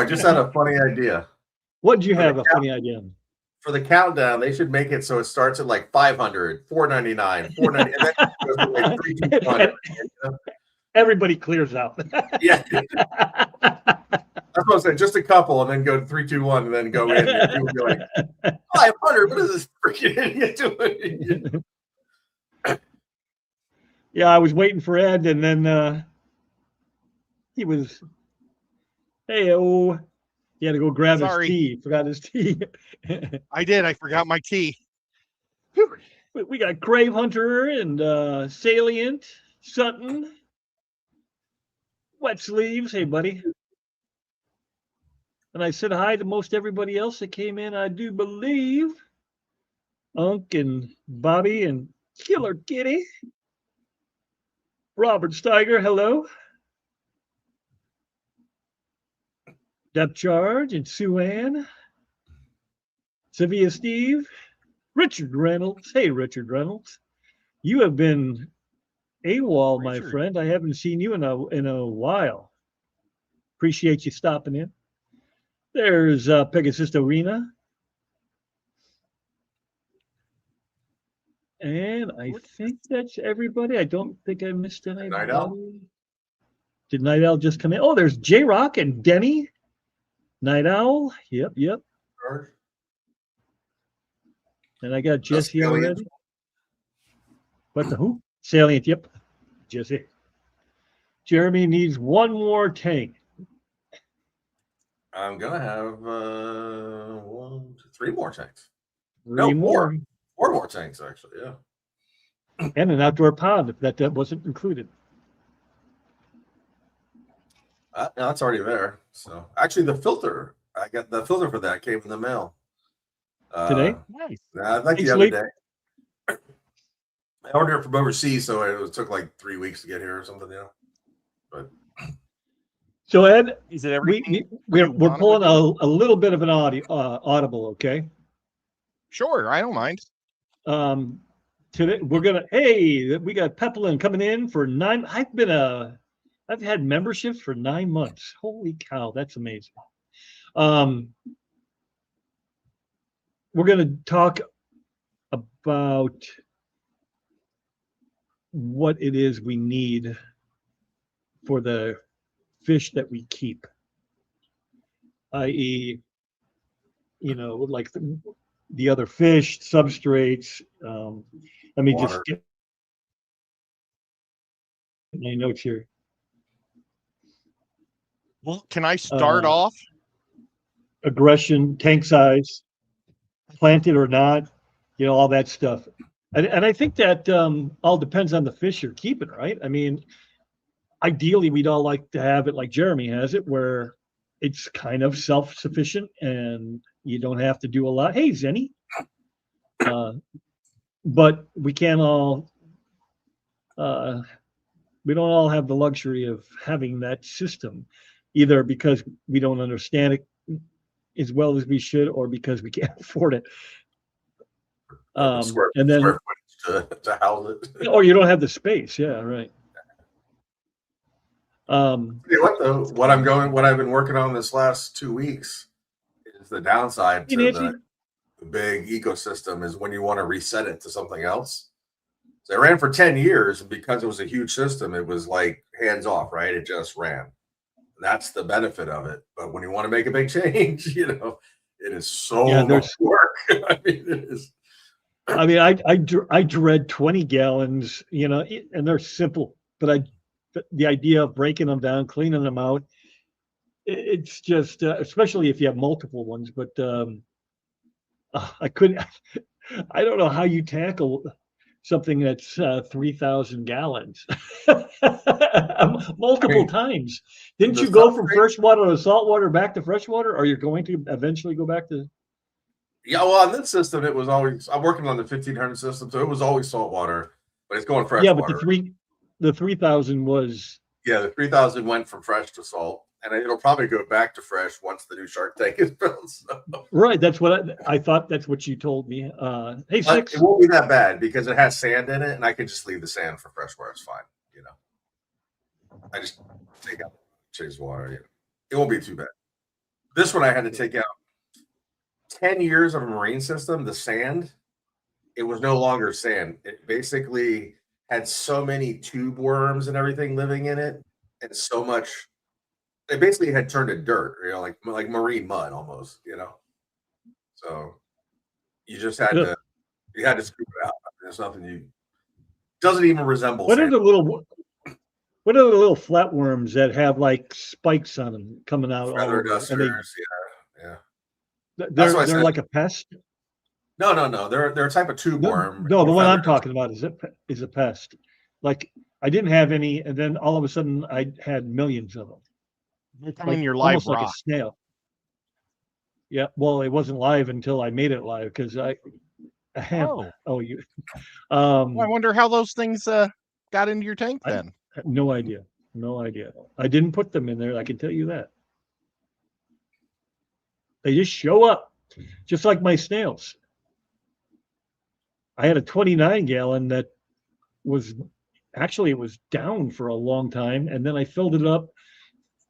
I just had a funny idea. What did you have a funny idea? For the countdown, they should make it so it starts at like 500, 499, 490, and then it goes to like 3, 2, 1. You know? Everybody clears out. Yeah. That's what I'm saying. Just a couple, and then go to 3, 2, 1, and then go in. And people be like, 500. What is this freaking idiot doing? Yeah, I was waiting for Ed, and then he was, he had to go grab his tea. Forgot his tea. I did. I forgot my tea. We got Grave Hunter and Salient, Sutton, Wet Sleeves. Hey, buddy. And I said hi to most everybody else that came in, I do believe. Unc and Bobby and Killer Kitty. Robert Steiger, hello. Depth Charge and Sue Ann. Sevilla Steve. Richard Reynolds. Hey, Richard Reynolds. You have been AWOL, my friend. I haven't seen you in a while. Appreciate you stopping in. There's Pegasus Arena. And I think that's everybody. I don't think I missed anybody. Night Owl? Did Night Owl just come in? Oh, there's J-Rock and Denny. Night Owl. Yep. Sure. And I got Jesse already. What the who? Salient, yep. Jesse. Jeremy needs one more tank. I'm going to have 3 more tanks. Three more. 4 more tanks, actually, yeah. And an outdoor pond, if that wasn't included. No, that's already there. So, actually, the filter, I got the filter for that came in the mail. Today? Nice. Like the other day. I ordered it from overseas, so it took like 3 weeks to get here or something, But so Ed, is it everything we're pulling a little bit of an audible, okay? Sure, I don't mind. Today we got Peplin coming in for 9. I've had memberships for 9 months. Holy cow, that's amazing. We're going to talk about what it is we need for the fish that we keep, i.e., like the other fish, substrates. Let me just get my notes here. Well, can I start off? Aggression, tank size, planted or not, all that stuff. And I think that all depends on the fish you're keeping, right? I mean, ideally, we'd all like to have it like Jeremy has it, where it's kind of self-sufficient and you don't have to do a lot. Hey, Zenny. But we can't all, we don't all have the luxury of having that system, either because we don't understand it as well as we should, or because we can't afford it. And then to house it, or you don't have the space. Yeah, right. What I've been working on this last 2 weeks is the downside to the big ecosystem is when you want to reset it to something else. So it ran for 10 years, and because it was a huge system, it was like hands off, right? It just ran. That's the benefit of it. But when you want to make a big change, it is so much work. I mean, it is. I mean, I dread 20 gallons, and they're simple, but the idea of breaking them down, cleaning them out, it's just, especially if you have multiple ones, but I don't know how you tackle something that's 3,000 gallons multiple times. Didn't you go from freshwater to saltwater back to freshwater, or you're going to eventually go back to? Yeah, well, on this system, it was always, I'm working on the 1500 system, so it was always saltwater, but it's going freshwater. Yeah, but the 3,000 was. Yeah, the 3,000 went from fresh to salt, and it'll probably go back to fresh once the new shark tank is built. So. Right, that's what I thought. That's what you told me. Hey, Six. It won't be that bad because it has sand in it, and I can just leave the sand for freshwater. It's fine, I just take out chase water. It won't be too bad. This one I had to take out 10 years of a marine system. The sand, it was no longer sand. It basically had so many tube worms and everything living in it, and so much. It basically had turned to dirt, like marine mud almost, So you just had to scoop it out. There's nothing you doesn't even resemble What are sand. the little flatworms that have like spikes on them coming out all Feather over? dusters, yeah. They're like a pest. No. They're a type of tube worm. No, the or one feather I'm talking about is a pest. Like I didn't have any, and then all of a sudden I had millions of them. They're Like, your almost live like a rock. snail. Yeah, well, it wasn't live until I made it live because I I wonder how those things got into your tank then. no idea. I didn't put them in there. I can tell you that. They just show up, just like my snails. I had a 29-gallon that was it was down for a long time, and then I filled it up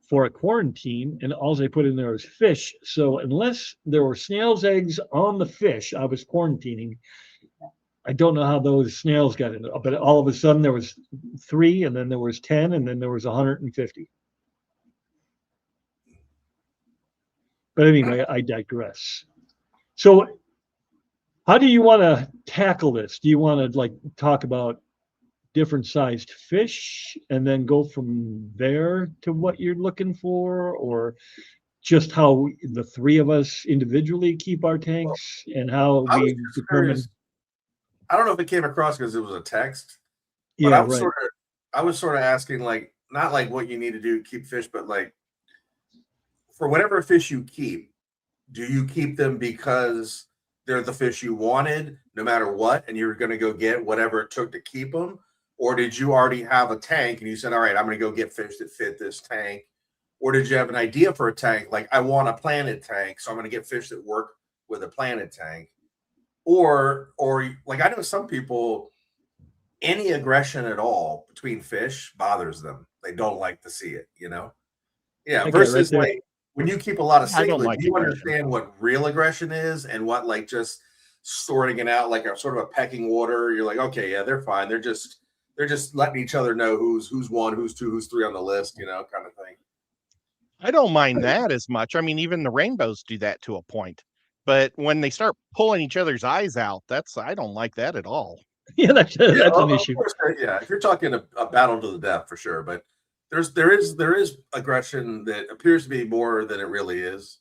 for a quarantine, and all I put in there was fish. So unless there were snails' eggs on the fish I was quarantining, I don't know how those snails got in there. But all of a sudden there was 3, and then there was 10, and then there was 150. But anyway, I digress. So how do you want to tackle this? Do you want to like talk about different sized fish and then go from there to what you're looking for, or just how the 3 of us individually keep our tanks and how we determine? I don't know if it came across because it was a text, but Yeah, I was sort of asking, like, not like what you need to do to keep fish, but like for whatever fish you keep, do you keep them because they're the fish you wanted no matter what, and you're going to go get whatever it took to keep them? Or did you already have a tank and you said, all right, I'm going to go get fish that fit this tank? Or did you have an idea for a tank? Like, I want a planted tank, so I'm going to get fish that work with a planted tank. Or like, I know some people, any aggression at all between fish bothers them. They don't like to see it, Yeah. Versus like when you keep a lot of cichlid, you understand what real aggression is and what like just sorting it out like a sort of a pecking order. You're like, okay, yeah, they're fine. They're just letting each other know who's 1, who's 2, who's 3 on the list, kind of thing. I don't mind that as much. I mean, even the rainbows do that to a point. But when they start pulling each other's eyes out, I don't like that at all. Yeah, that's an issue. Course, yeah, if you're talking a battle to the death, for sure. But there is aggression that appears to be more than it really is.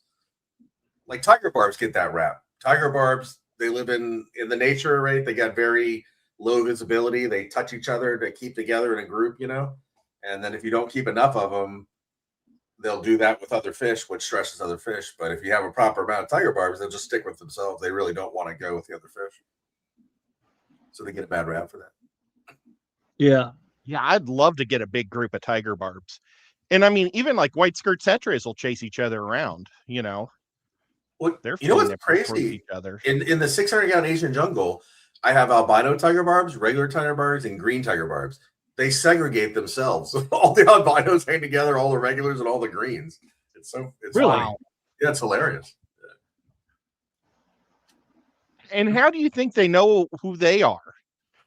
Like tiger barbs get that rap. Tiger barbs, they live in the nature, right? They got very low visibility. They touch each other to keep together in a group, And then if you don't keep enough of them, they'll do that with other fish, which stresses other fish. But if you have a proper amount of tiger barbs, they'll just stick with themselves. They really don't want to go with the other fish. So they get a bad rap for that. Yeah. Yeah, I'd love to get a big group of tiger barbs. And I mean, even like white skirt tetras will chase each other around, Well, they're what's crazy? Each other. In the 600-gallon Asian jungle, I have albino tiger barbs, regular tiger barbs, and green tiger barbs. They segregate themselves. All the albinos hang together, all the regulars and all the greens. It's really funny. Yeah, it's hilarious. Yeah. And how do you think they know who they are?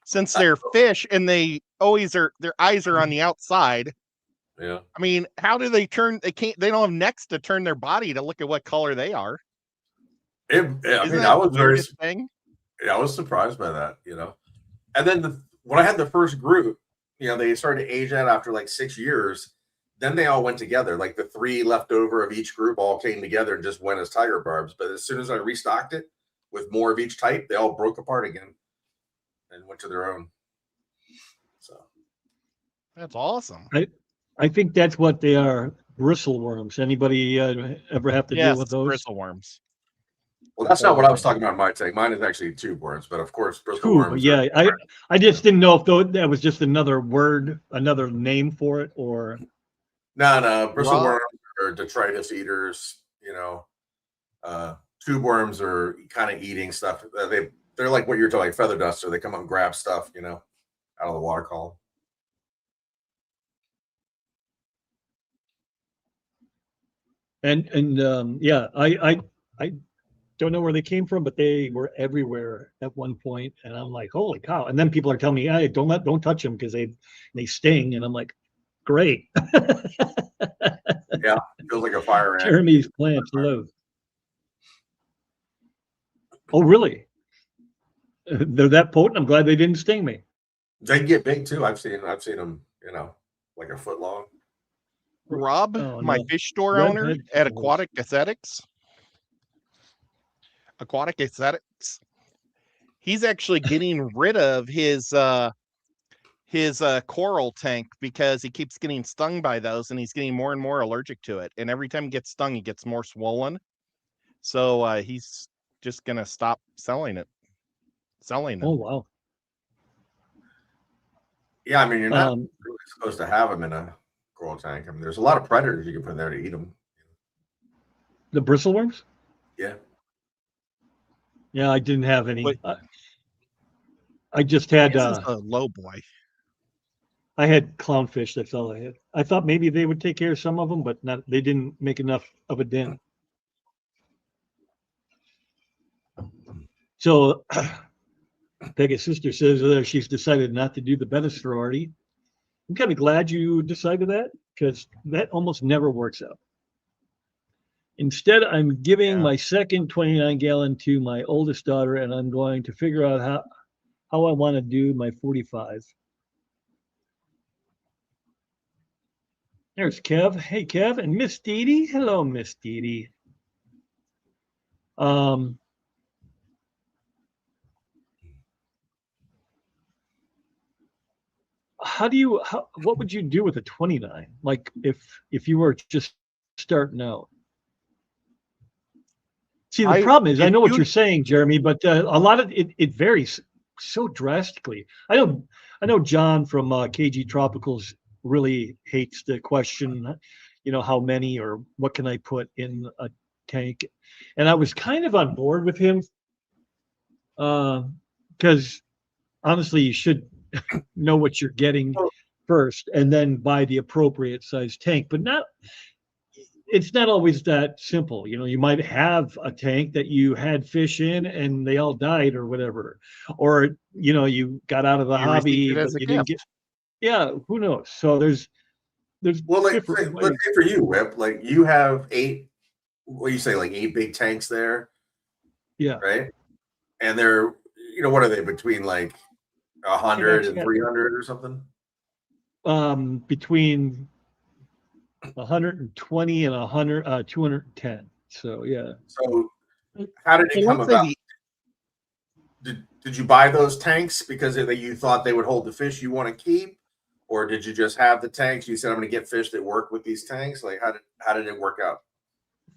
Since they're fish and they always their eyes are on the outside. Yeah. I mean, how do they turn? They don't have necks to turn their body to look at what color they are. I was thing. Yeah, I was surprised by that, And then when I had the first group, they started to age out after like 6 years. Then they all went together. Like the 3 left over of each group all came together and just went as tiger barbs. But as soon as I restocked it with more of each type, they all broke apart again and went to their own. So that's awesome. I think that's what they are. Bristle worms. Anybody ever have to deal with those? Bristle worms. Well, that's not what I was talking about in my tank. Mine is actually tube worms, but of course, bristle worms. Yeah, I just didn't know if that was just another word, another name for it, or no. Bristle worms are detritus eaters. Tube worms are kind of eating stuff. They're like what you're talking, feather duster. They come up and grab stuff, out of the water column. Yeah, I don't know where they came from, but they were everywhere at one point, and I'm like, holy cow! And then people are telling me, hey, don't touch them because they sting, and I'm like, great. Yeah, feels like a fire ant. Jeremy's plants live. Oh, really? They're that potent. I'm glad they didn't sting me. They can get big too. I've seen them, like a foot long. Rob, Oh, my no. fish store Red owner head at turtles. Aquatic Aesthetics, he's actually getting rid of his coral tank because he keeps getting stung by those, and he's getting more and more allergic to it. And every time he gets stung, he gets more swollen. So he's just gonna stop selling them. Oh, wow. Yeah, I mean, you're not really supposed to have them in a coral tank. I mean, there's a lot of predators you can put in there to eat them. The bristleworms? Yeah. Yeah, I didn't have any. But I just had this is a low boy. I had clownfish. That's all I had. I thought maybe they would take care of some of them, but not. They didn't make enough of a dent. So, Peggy's sister says she's decided not to do the Beta sorority. I'm kind of glad you decided that because that almost never works out. Instead, I'm giving my second 29-gallon to my oldest daughter, and I'm going to figure out how I want to do my 45. There's Kev. Hey, Kev, and Miss Dee Dee. Hello, Miss Dee Dee. What would you do with a 29? Like if you were just starting out? See, the problem is, I know what you're saying, Jeremy, but a lot of it varies so drastically. I know John from KG Tropicals really hates the question, how many or what can I put in a tank, and I was kind of on board with him because honestly, you should know what you're getting first and then buy the appropriate size tank, but it's not always that simple. You might have a tank that you had fish in and they all died or whatever, or you got out of the hobby but you didn't get. Yeah, who knows? So there's different ways. Let's say for you, Whip, like you have 8, what do you say, like 8 big tanks there? Yeah. Right. And they're, what are they, between like 100 and 300 or something? Between 120 and 210. So yeah. So how did it come about? Did you buy those tanks because you thought they would hold the fish you want to keep, or did you just have the tanks? You said, I'm going to get fish that work with these tanks. Like how did it work out?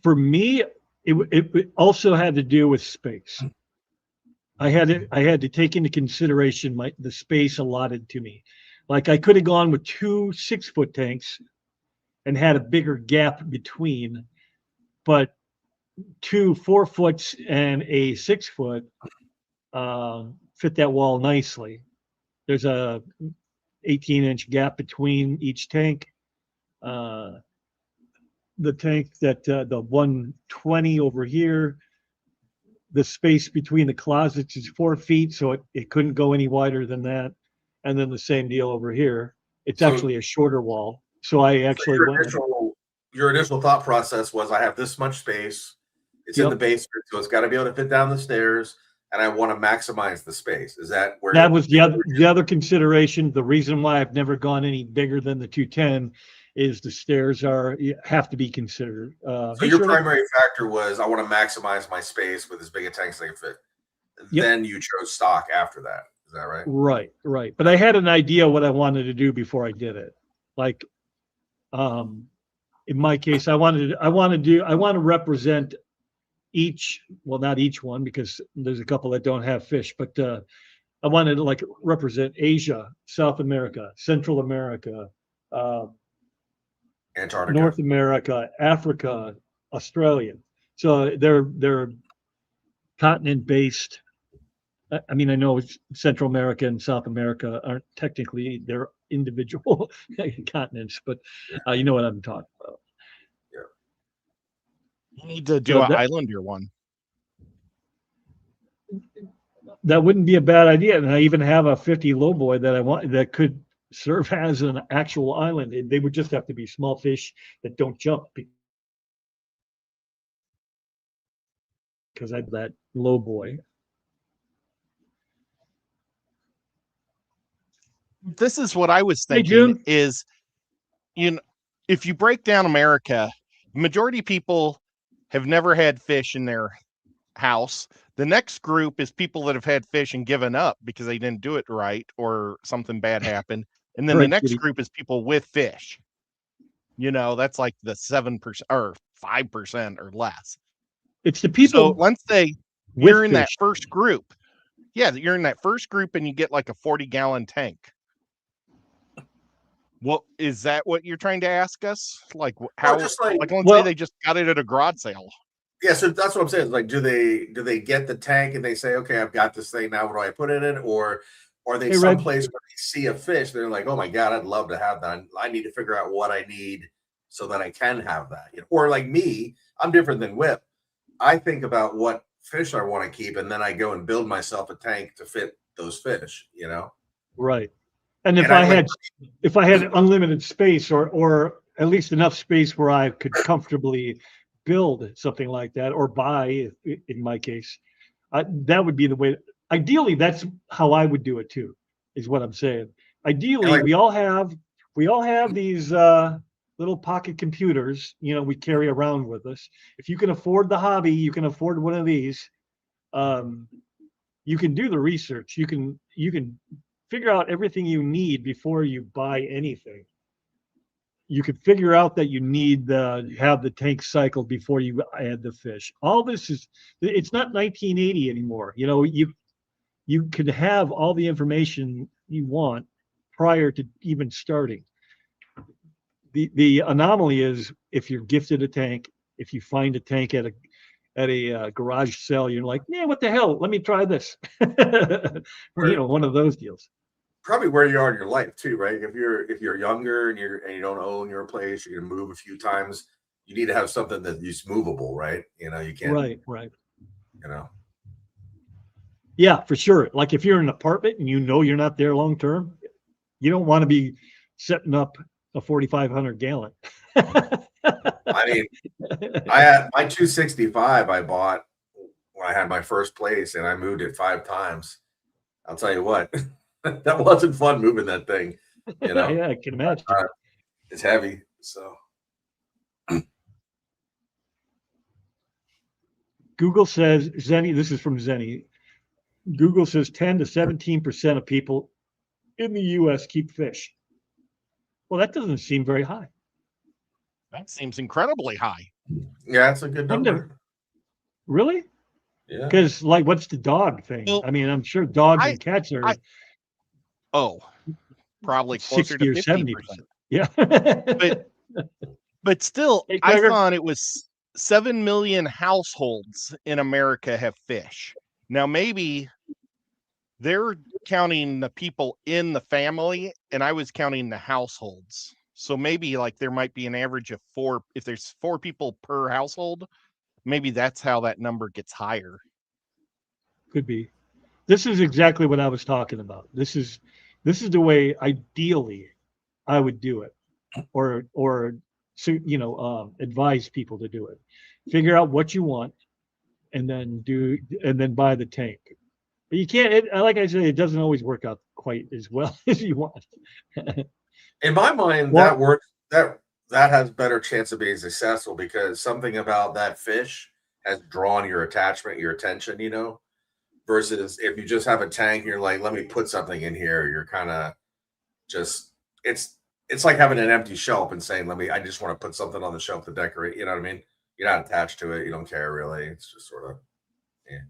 For me, it also had to do with space. I had to take into consideration the space allotted to me. Like I could have gone with 2 6-foot tanks and had a bigger gap between, but 2 4-foots and a 6-foot fit that wall nicely. There's a 18-inch gap between each tank. The tank that the 120 over here, the space between the closets is 4 feet, so it couldn't go any wider than that. And then the same deal over here. It's actually a shorter wall. So I actually your initial thought process was, I have this much space. It's in the basement, so it's got to be able to fit down the stairs, and I want to maximize the space. Is that where that was the other consideration? The reason why I've never gone any bigger than the 210 is the stairs have to be considered. So your primary factor was, I want to maximize my space with as big a tank as I can fit. Yep. Then you chose stock after that. Is that right? Right. But I had an idea what I wanted to do before I did it. Like, in my case, I want to represent not each one, because there's a couple that don't have fish, but I wanted to represent Asia, South America, Central America, Antarctica, North America, Africa, Australia. So they're continent based. I mean, I know Central America and South America aren't technically they're individual continents, but you know what I'm talking about. You need to do So an Islander one. That wouldn't be a bad idea. And I even have a 50 lowboy that I want that could serve as an actual island. They would just have to be small fish that don't jump because I have that lowboy. This is what I was Hey, thinking June. is, if you break down America, the majority of people have never had fish in their house. The next group is people that have had fish and given up because they didn't do it right or something bad happened. And then the Right, next Kitty. group is people with fish. That's like the 7% or 5% or less. It's the So people let's say with you're in that fish. first group. Yeah, you're in that first group and you get like a 40-gallon tank. What is that what you're trying to ask us? Like how just like let's well- say they just got it at a garage sale. Yeah, so that's what I'm saying. Like, do they get the tank and they say, okay, I've got this thing now. What do I put in it? Or are they Hey, Red. someplace where they see a fish? They're like, oh my god, I'd love to have that. I need to figure out what I need so that I can have that. Or like me, I'm different than Whip. I think about what fish I want to keep, and then I go and build myself a tank to fit those fish. Right. And if And I I had unlimited space or at least enough space where I could comfortably build something like that or buy, in my case, that would be the way. Ideally, that's how I would do it too, is what I'm saying. Ideally, like- we all have these little pocket computers, we carry around with us. If you can afford the hobby, you can afford one of these. You can do the research. You can figure out everything you need before you buy anything. You could figure out that you need to have the tank cycled before you add the fish. All this it's not 1980 anymore. You can have all the information you want prior to even starting. The anomaly is if you're gifted a tank, if you find a tank at a garage sale, you're like, yeah, what the hell? Let me try this. One of those deals. Probably where you are in your life too, right? If you're younger and you don't own your place, you're gonna move a few times. You need to have something that is movable, right? You can't. Right. Yeah, for sure. Like if you're in an apartment and you're not there long term, you don't want to be setting up a 4,500 gallon. I mean, I had my 265 I bought when I had my first place, and I moved it 5 times. I'll tell you what, that wasn't fun moving that thing. Yeah, I can imagine. It's heavy, so. Google says, Zenny, this is from Zenny. Google says 10 to 17% of people in the US keep fish. Well, that doesn't seem very high. That seems incredibly high. Yeah, that's a good number. Really? Yeah. Because, like, what's the dog thing? Well, I mean, I'm sure dogs and cats are probably closer 60 to or 50%. 70%. Yeah. But still, Hey, I Tiger. thought it was 7 million households in America have fish. Now, maybe they're counting the people in the family, and I was counting the households. So maybe like there might be an average of 4. If there's 4 people per household, maybe that's how that number gets higher. Could be. This is exactly what I was talking about. This is the way ideally I would do it, or advise people to do it. Figure out what you want, and then buy the tank. But you can't. Like I said, it doesn't always work out quite as well as you want. In my mind, Well- that works. That has better chance of being successful because something about that fish has drawn your attachment, your attention. Versus if you just have a tank and you're like, let me put something in here. You're kind of just it's like having an empty shelf and saying, I just want to put something on the shelf to decorate. You know what I mean? You're not attached to it. You don't care really. It's just sort of, yeah.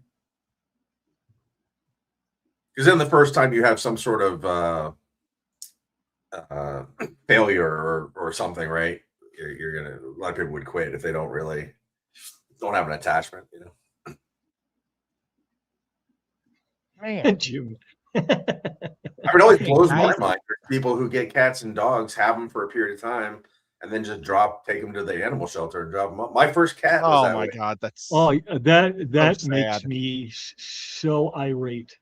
Because then the first time you have some sort of failure or something, right? You're gonna. A lot of people would quit if they don't have an attachment. Man, June. I mean, it always blows my mind. People who get cats and dogs have them for a period of time, and then just take them to the animal shelter and drop them up. My first cat was Oh that my way. God, that's that so makes sad. me so irate.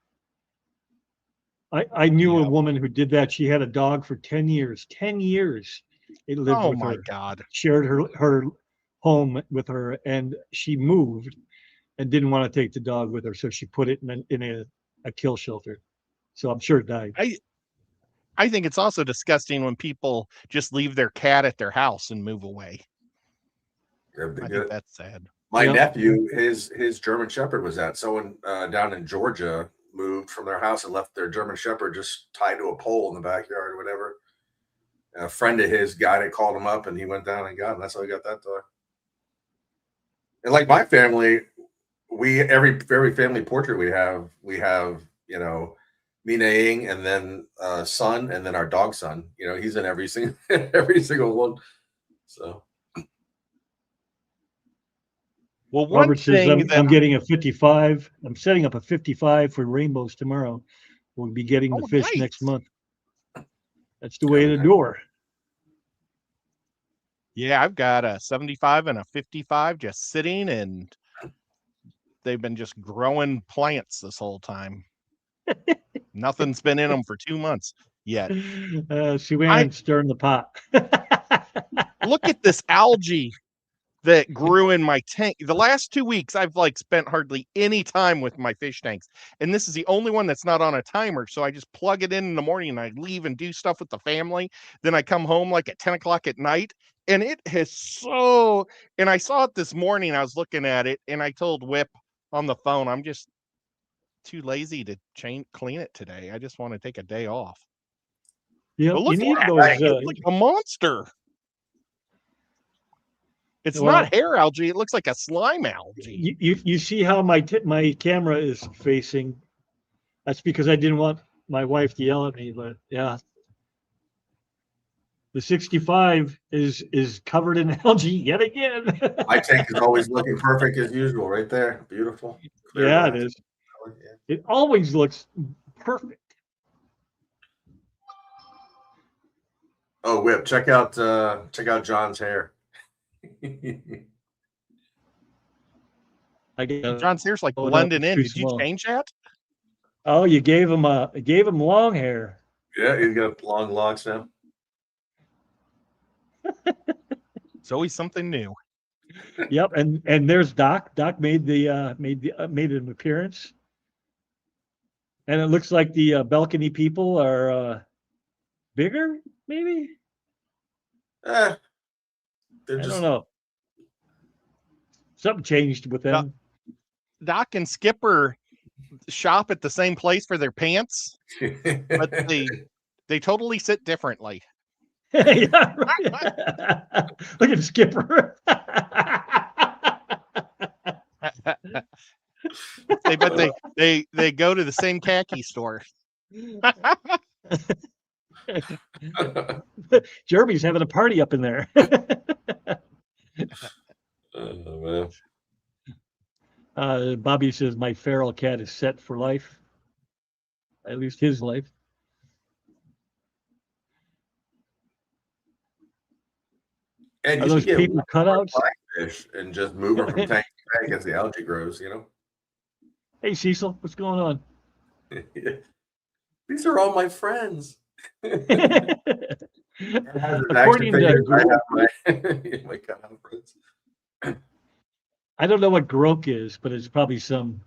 I knew a Yep. woman who did that. She had a dog for 10 years. 10 years it lived Oh with my her, God. shared her home with her, and she moved and didn't want to take the dog with her, so she put it in a kill shelter. So I'm sure it died. I think it's also disgusting when people just leave their cat at their house and move away. I think that's sad. My Yep. nephew, his German Shepherd was that. Someone down in Georgia moved from their house and left their German Shepherd just tied to a pole in the backyard or whatever. A friend of his guy that called him up, and he went down and got him. That's how he got that dog. And like my family, every family portrait we have, you know, Mina Ying, and then son, and then our dog son. You know, he's in every single one. So. Well, one Robert says thing that I'm getting a 55. I'm setting up a 55 for rainbows tomorrow. We'll be getting the fish nice. next month. That's the way to do her. Yeah, I've got a 75 and a 55 just sitting, and they've been just growing plants this whole time. Nothing's been in them for 2 months yet. Sue-Ann stirring the pot. Look at this algae that grew in my tank. The last 2 weeks, I've like spent hardly any time with my fish tanks, and this is the only one that's not on a timer. So I just plug it in the morning, and I leave and do stuff with the family. Then I come home like at 10 o'clock at night, and it has so. And I saw it this morning. I was looking at it, and I told Whip on the phone, I'm just too lazy to clean it today. I just want to take a day off. Yeah, But look you need at those. that. It's like a monster. It's Well, not hair algae. It looks like a slime algae. You see how my camera is facing? That's because I didn't want my wife to yell at me. But yeah, the 65 is covered in algae yet again. My tank is always looking perfect as usual, right there. Beautiful. Clear Yeah, glass. it is. It always looks perfect. Oh, Whip, check out John's hair. John's hair's like blending in. Did you change that? Oh, you gave him long hair. Yeah, he's got long locks now. It's always something new. Yep, and there's Doc. Doc made an appearance, and it looks like the balcony people are bigger, maybe. I don't know. Something changed with them. Doc and Skipper shop at the same place for their pants, but they totally sit differently. Yeah, right. Look at Skipper. They go to the same khaki store. Jeremy's having a party up in there. Oh, man. Bobby says my feral cat is set for life, at least his life. And are those paper cutouts? Fish and just move them from tank to tank as the algae grows, you know. Hey Cecil, what's going on? These are all my friends. According to my friends. I don't know what grok is, but it's probably some.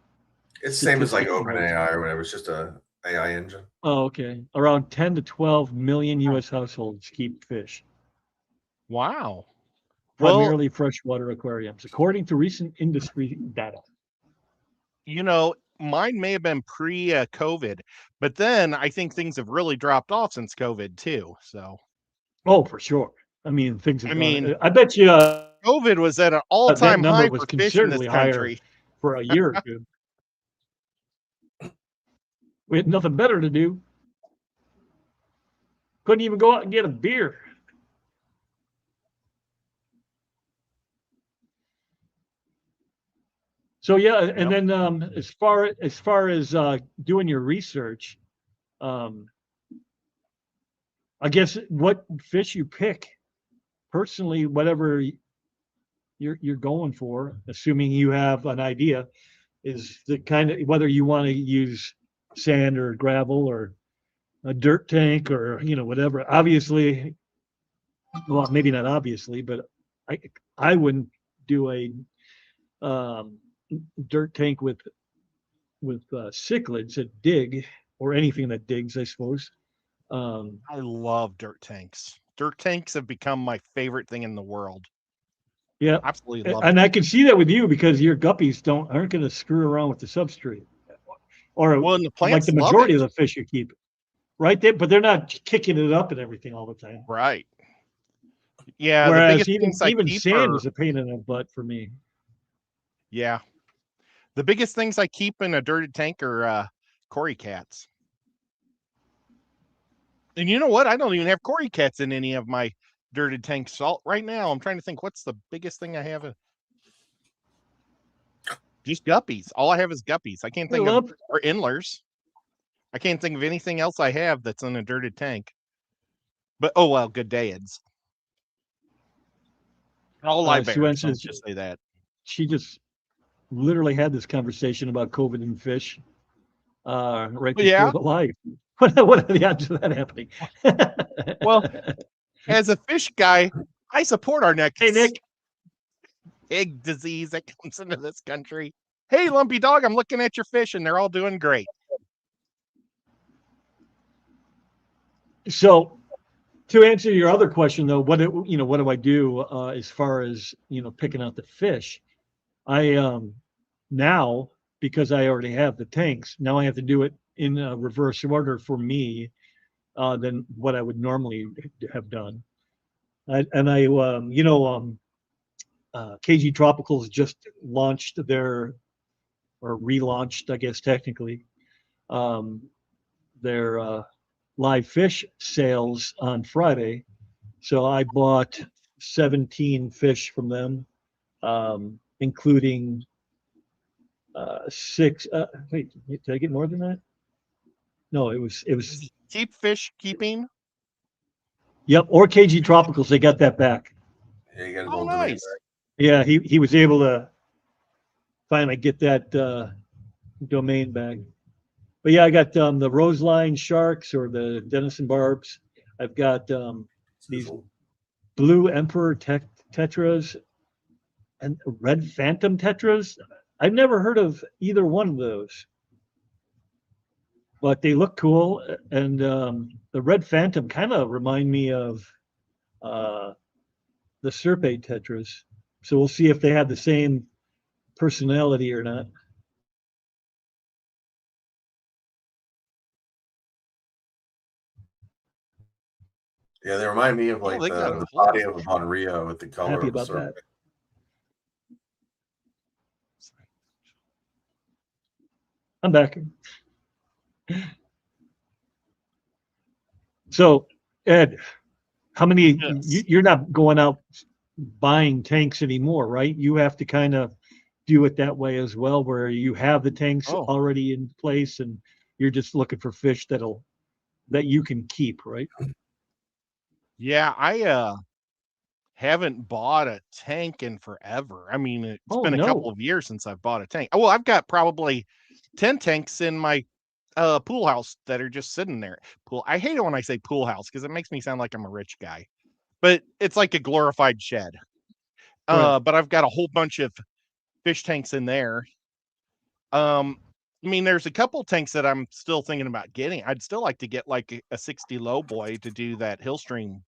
It's the same as like OpenAI or whatever. It's just a AI engine. Oh, okay. Around 10 to 12 million U.S. households keep fish. Wow. Primarily freshwater aquariums, according to recent industry data. You know, mine may have been pre-COVID, but then I think things have really dropped off since COVID too. So. Oh, for sure. I mean, things have I gone. mean, I bet you. COVID was at an all-time high was for fish in this country for a year or two. We had nothing better to do. Couldn't even go out and get a beer. So yeah, and then as far as doing your research, I guess what fish you pick personally, whatever you're going for, assuming you have an idea, is the kind of whether you want to use sand or gravel or a dirt tank or whatever. Obviously, well, maybe not obviously, but I wouldn't do a um, dirt tank with cichlids that dig or anything that digs, I suppose. I love dirt tanks. Dirt tanks have become my favorite thing in the world. Yeah, absolutely love and it. I can see that with you because your guppies aren't going to screw around with the substrate, or Well, and the like plants the love majority it. of the fish you keep, right? But they're not kicking it up and everything all the time. Right. Yeah, the Whereas biggest things I even keep sand are, is a pain in the butt for me. yeah, the biggest things I keep in a dirty tank are cory cats. And you know what? I don't even have cory cats in any of my dirted tank salt right now. I'm trying to think what's the biggest thing I have. Just guppies. All I have is guppies. I can't think of or endlers. I can't think of anything else I have that's in a dirted tank. But oh well, good days. All live bears. Let's just say that. She just literally had this conversation about COVID and fish right before the live. What are the odds of that happening? Well, as a fish guy, I support our next pig disease that comes into this country. Hey, Lumpy Dog, I'm looking at your fish and they're all doing great. So, to answer your other question, though, what do I do as far as picking out the fish? I now, because I already have the tanks, now I have to do it in a reverse order for me than what I would normally have done. KG Tropicals just launched or relaunched, I guess technically, their live fish sales on Friday. So I bought 17 fish from them, including 6. Wait, did I get more than that? No, it was. Keep fish keeping. Yep, or KG Tropicals. They got that back. Yeah, you got to go nice. Yeah, he was able to finally get that domain back. But yeah, I got the Roseline Sharks or the Denison Barbs. I've got these Blue Emperor Tetras and Red Phantom Tetras. I've never heard of either one of those, but they look cool. And the Red Phantom kind of remind me of the Serpe Tetras. So we'll see if they have the same personality or not. Yeah, they remind me of like the body of a Bonrio with the color Happy of about that. I'm back. So, Ed, how many? Yes. You're not going out buying tanks anymore, right? You have to kind of do it that way as well, where you have the tanks already in place, and you're just looking for fish that you can keep, right? Yeah, I haven't bought a tank in forever. I mean, it's been a couple of years since I've bought a tank. Well, I've got probably 10 tanks in my pool house that are just sitting there. I hate it when I say pool house because it makes me sound like I'm a rich guy, but it's like a glorified shed. But I've got a whole bunch of fish tanks in there. I mean, there's a couple tanks that I'm still thinking about getting. I'd still like to get like a 60 low boy to do that hill stream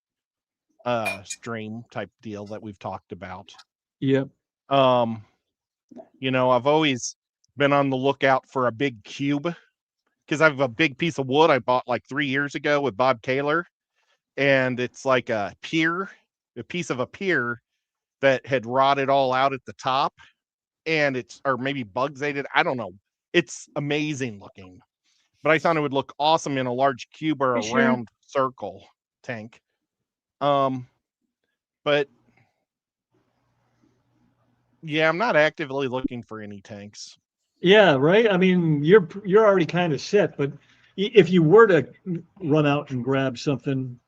type deal that we've talked about. Yep. I've always been on the lookout for a big cube because I have a big piece of wood I bought like 3 years ago with Bob Kaler, and it's like a piece of a pier that had rotted all out at the top, and or maybe bugs ate it. I don't know. It's amazing looking, but I thought it would look awesome in a large cube or a round circle tank. But yeah, I'm not actively looking for any tanks. Yeah, right. I mean, you're already kind of set, but if you were to run out and grab something,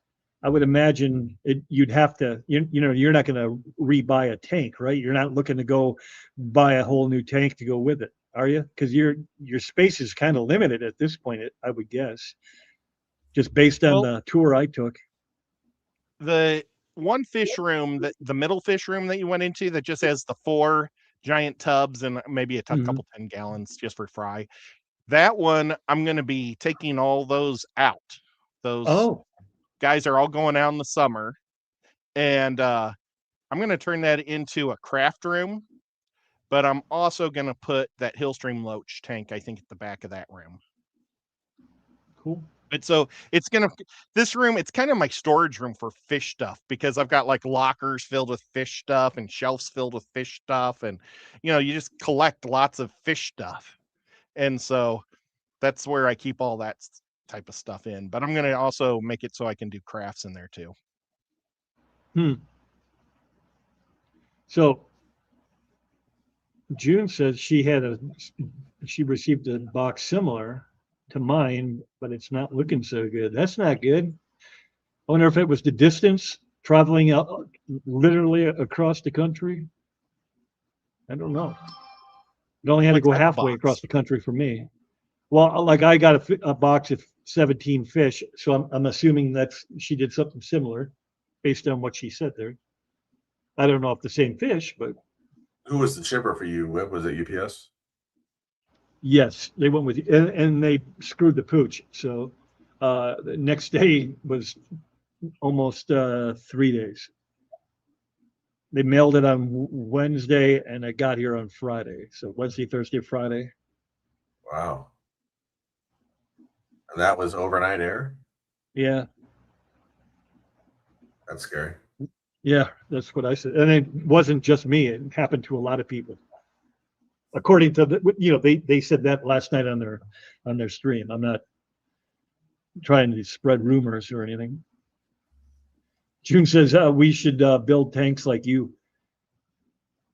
I would imagine you'd have to, you're not going to rebuy a tank, right? You're not looking to go buy a whole new tank to go with it, are you? Because your space is kind of limited at this point, I would guess, just based on the tour I took. The one fish room, the middle fish room that you went into, that just has the 4 giant tubs and maybe a couple 10 gallons just for fry. That one, I'm going to be taking all those out. Those guys are all going out in the summer, and I'm going to turn that into a craft room. But I'm also going to put that Hillstream Loach tank, I think, at the back of that room. Cool. But so this room, it's kind of my storage room for fish stuff, because I've got like lockers filled with fish stuff and shelves filled with fish stuff. And, you just collect lots of fish stuff. And so that's where I keep all that type of stuff in. But I'm going to also make it so I can do crafts in there too. So June says she received a box similar to mine, but it's not looking so good. That's not good. I wonder if it was the distance traveling out literally across the country. I don't know. It only had to go halfway across the country for me. Well, like I got a box of 17 fish, so I'm assuming she did something similar based on what she said there. I don't know if the same fish, but. Who was the shipper for you? Was it UPS? Yes, they went with you, and they screwed the pooch. So the next day was almost 3 days. They mailed it on Wednesday, and it got here on Friday. So Wednesday, Thursday, Friday. Wow. And that was overnight air? Yeah. That's scary. Yeah, that's what I said. And it wasn't just me. It happened to a lot of people. According to they said that last night on their stream. I'm not trying to spread rumors or anything. June says we should build tanks like you.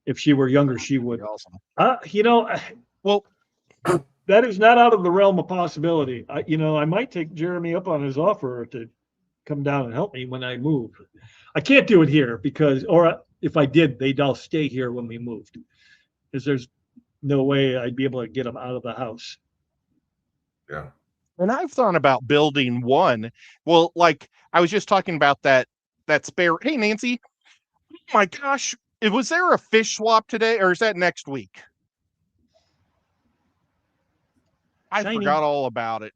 If she were younger, she would. Awesome. Well, that is not out of the realm of possibility. I might take Jeremy up on his offer to come down and help me when I move. I can't do it here or if I did, they'd all stay here when we moved, because there's no way I'd be able to get them out of the house. Yeah. And I've thought about building one. Well, like I was just talking about that spare. Hey, Nancy. Oh my gosh. Was there a fish swap today, or is that next week? I forgot all about it.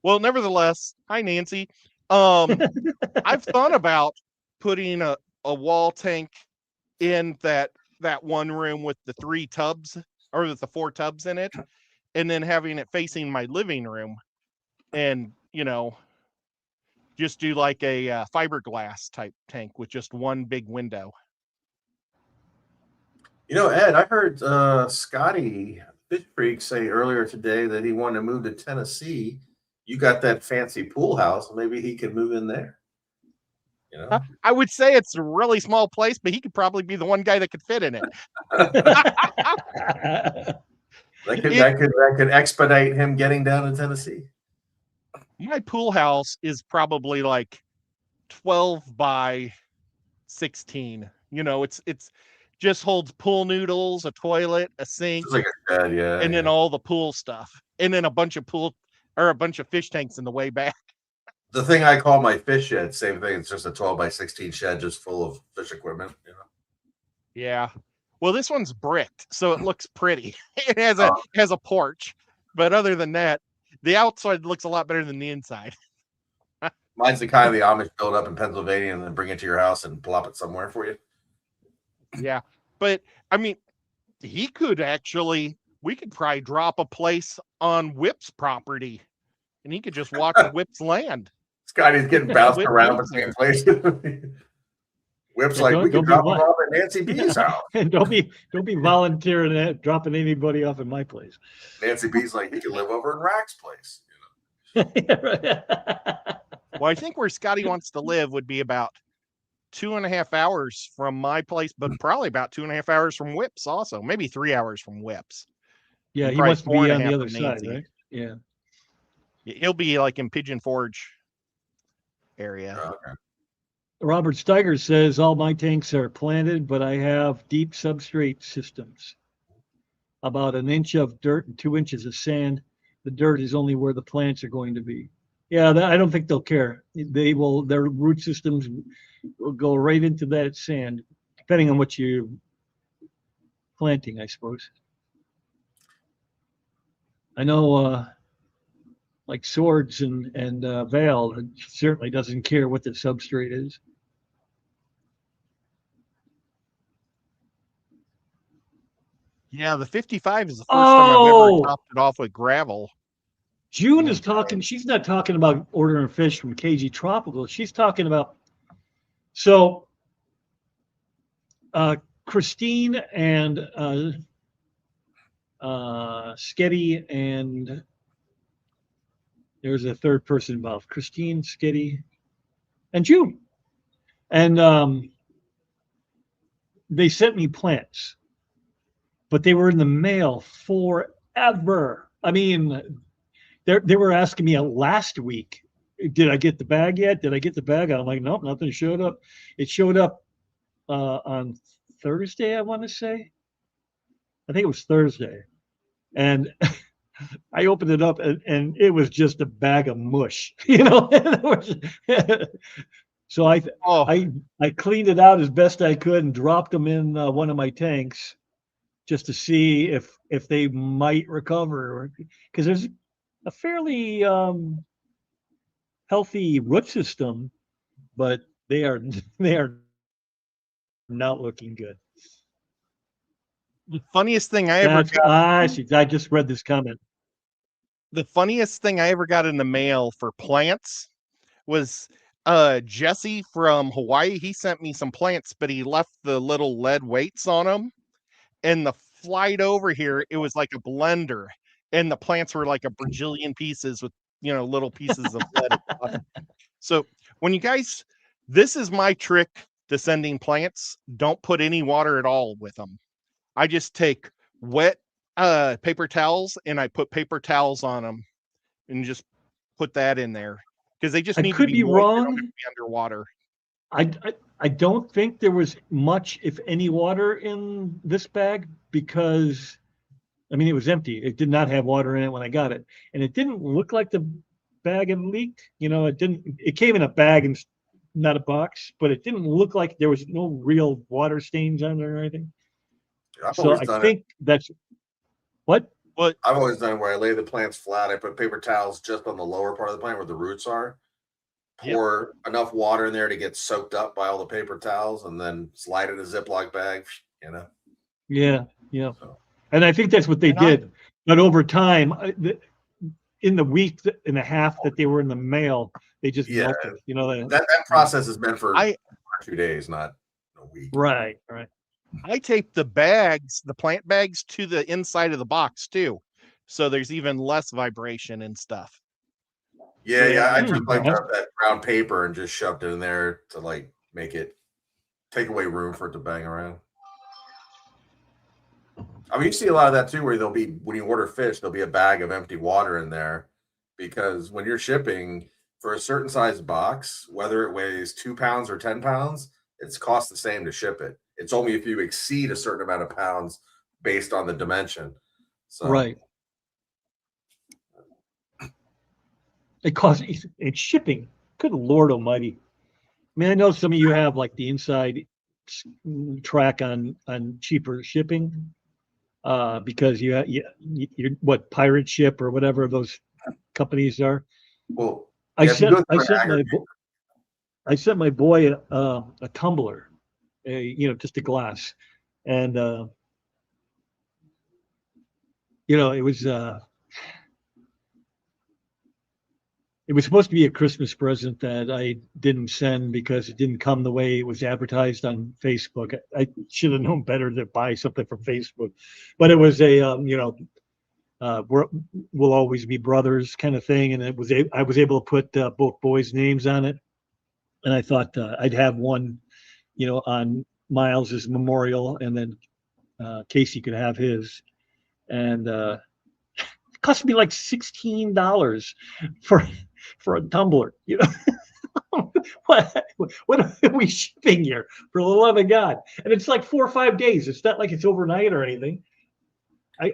Well, nevertheless, hi, Nancy. I've thought about putting a wall tank in that one room with the 3 tubs, or with the 4 tubs in it, and then having it facing my living room, and just do like a fiberglass type tank with just one big window. Ed, I heard Scotty Fish Freak say earlier today that he wanted to move to Tennessee. You got that fancy pool house. Maybe he could move in there. I would say it's a really small place, but he could probably be the one guy that could fit in it. that could expedite him getting down to Tennessee. My pool house is probably like 12 by 16. It's just holds pool noodles, a toilet, a sink, it's like a shed, yeah, and then all the pool stuff, and then a bunch of fish tanks in the way back. The thing I call my fish shed, same thing. It's just a 12 by 16 shed, just full of fish equipment. Yeah. Well, this one's bricked, so it looks pretty. It has a porch, but other than that, the outside looks a lot better than the inside. Mine's the kind the Amish build up in Pennsylvania and then bring it to your house and plop it somewhere for you. Yeah, but I mean, we could probably drop a place on Whip's property, and he could just watch Whip's land. Scotty's getting bounced around between places. Whip's like, we can drop him off at Nancy B's house. And don't be volunteering that, dropping anybody off at my place. Nancy B's like, he can live over in Rack's place. Well, I think where Scotty wants to live would be about 2.5 hours from my place, but probably about 2.5 hours from Whip's also, maybe 3 hours from Whip's. Yeah, he wants to be on the other side, right? Yeah. He'll be like in Pigeon Forge area. Okay. Robert Steiger says all my tanks are planted, but I have deep substrate systems. About an inch of dirt and 2 inches of sand. The dirt is only where the plants are going to be. Yeah, I don't think they'll care. They will. Their root systems will go right into that sand, depending on what you're planting, I suppose. I know, like Swords and Vale, it certainly doesn't care what the substrate is. Yeah, the 55 is the first time I've ever topped it off with gravel. June is talking. She's not talking about ordering fish from KG Tropical. She's talking about. So, Christine and Sketty, and there's a third person involved. Christine, Sketty, and June, and they sent me plants, but they were in the mail forever. I mean, they were asking me last week, did I get the bag yet? Did I get the bag? I'm like, nope, nothing showed up. It showed up on Thursday, I want to say. I think it was Thursday. And I opened it up and it was just a bag of mush, you know. So I cleaned it out as best I could and dropped them in one of my tanks just to see if they might recover, because there's a fairly healthy root system, but they are not looking good. The funniest thing I ever got. I just read this comment. The funniest thing I ever got in the mail for plants was Jesse from Hawaii. He sent me some plants, but he left the little lead weights on them. And the flight over here, it was like a blender, and the plants were like a bajillion pieces with, you know, little pieces of lead. So when you guys, this is my trick to sending plants. Don't put any water at all with them. I just take wet paper towels and I put paper towels on them and just put that in there, because they just need to be wrong. They don't have to be underwater. I don't think there was much, if any, water in this bag, because I mean, it was empty. It did not have water in it when I got it, and it didn't look like the bag had leaked. You know, it didn't. It came in a bag and not a box, but it didn't look like there was no real water stains on there or anything. So I think that's what. I've always done where I lay the plants flat. I put paper towels just on the lower part of the plant where the roots are. Pour enough water in there to get soaked up by all the paper towels, and then slide it in a Ziploc bag. You know. Yeah. So. And I think that's what they did. But over time, in the week and a half that they were in the mail, they just melted. You know, that process is meant for 2 days, not a week. Right. I tape the bags, the plant bags, to the inside of the box too, so there's even less vibration and stuff. Yeah. I took like that brown paper and just shoved it in there to like make it take away room for it to bang around. I mean, you see a lot of that too, where there'll be, when you order fish, there'll be a bag of empty water in there, because when you're shipping for a certain size box, whether it weighs 2 pounds or 10 pounds, it's cost the same to ship it. It's only if you exceed a certain amount of pounds based on the dimension. So. Right. It costs, it's shipping. Good Lord Almighty. I mean, I know some of you have like the inside track on cheaper shipping, because you're what, Pirate Ship or whatever those companies are. Well, I sent my boy a tumbler, just a glass, and it was supposed to be a Christmas present that I didn't send because it didn't come the way it was advertised on Facebook. I should have known better to buy something from Facebook, but it was a we'll always be brothers kind of thing, and I was able to put both boys' names on it, and I thought I'd have one, on Miles's memorial, and then Casey could have his, and it cost me like $16 for a tumbler, what are we shipping here? For the love of God! And it's like 4 or 5 days. It's not like it's overnight or anything.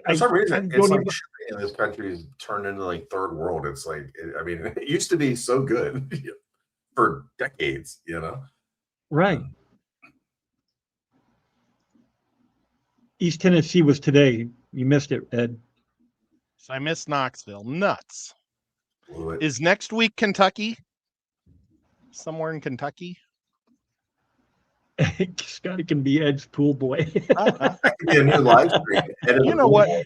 For some reason, it's don't like even, shipping in this country is turned into like third world. It's like, I mean, it used to be so good for decades, you know? right. East Tennessee was today. You missed it, Ed. So I missed Knoxville. Nuts. Blew it. Is next week Kentucky? Somewhere in Kentucky? Scotty can be Ed's pool boy. That could be a new live stream. You know what?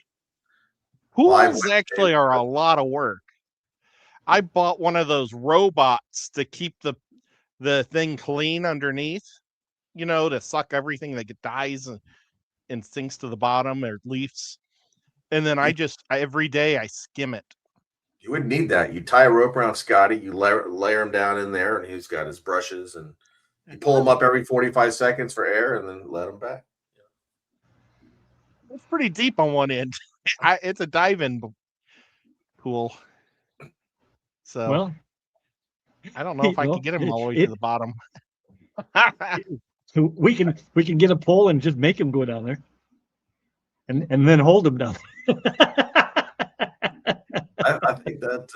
Pools actually are a lot of work. I bought one of those robots to keep the thing clean underneath, you know, to suck everything that dies and sinks to the bottom or leaves. And then every day I skim it. You wouldn't need that. You tie a rope around Scotty, you layer him down in there, and he's got his brushes, and you pull him up every 45 seconds for air, and then let him back. It's pretty deep on one end. It's a dive-in pool. So, well, I don't know if I can get him all the way to the bottom. we can get a pole and just make him go down there, and then hold him down. I think that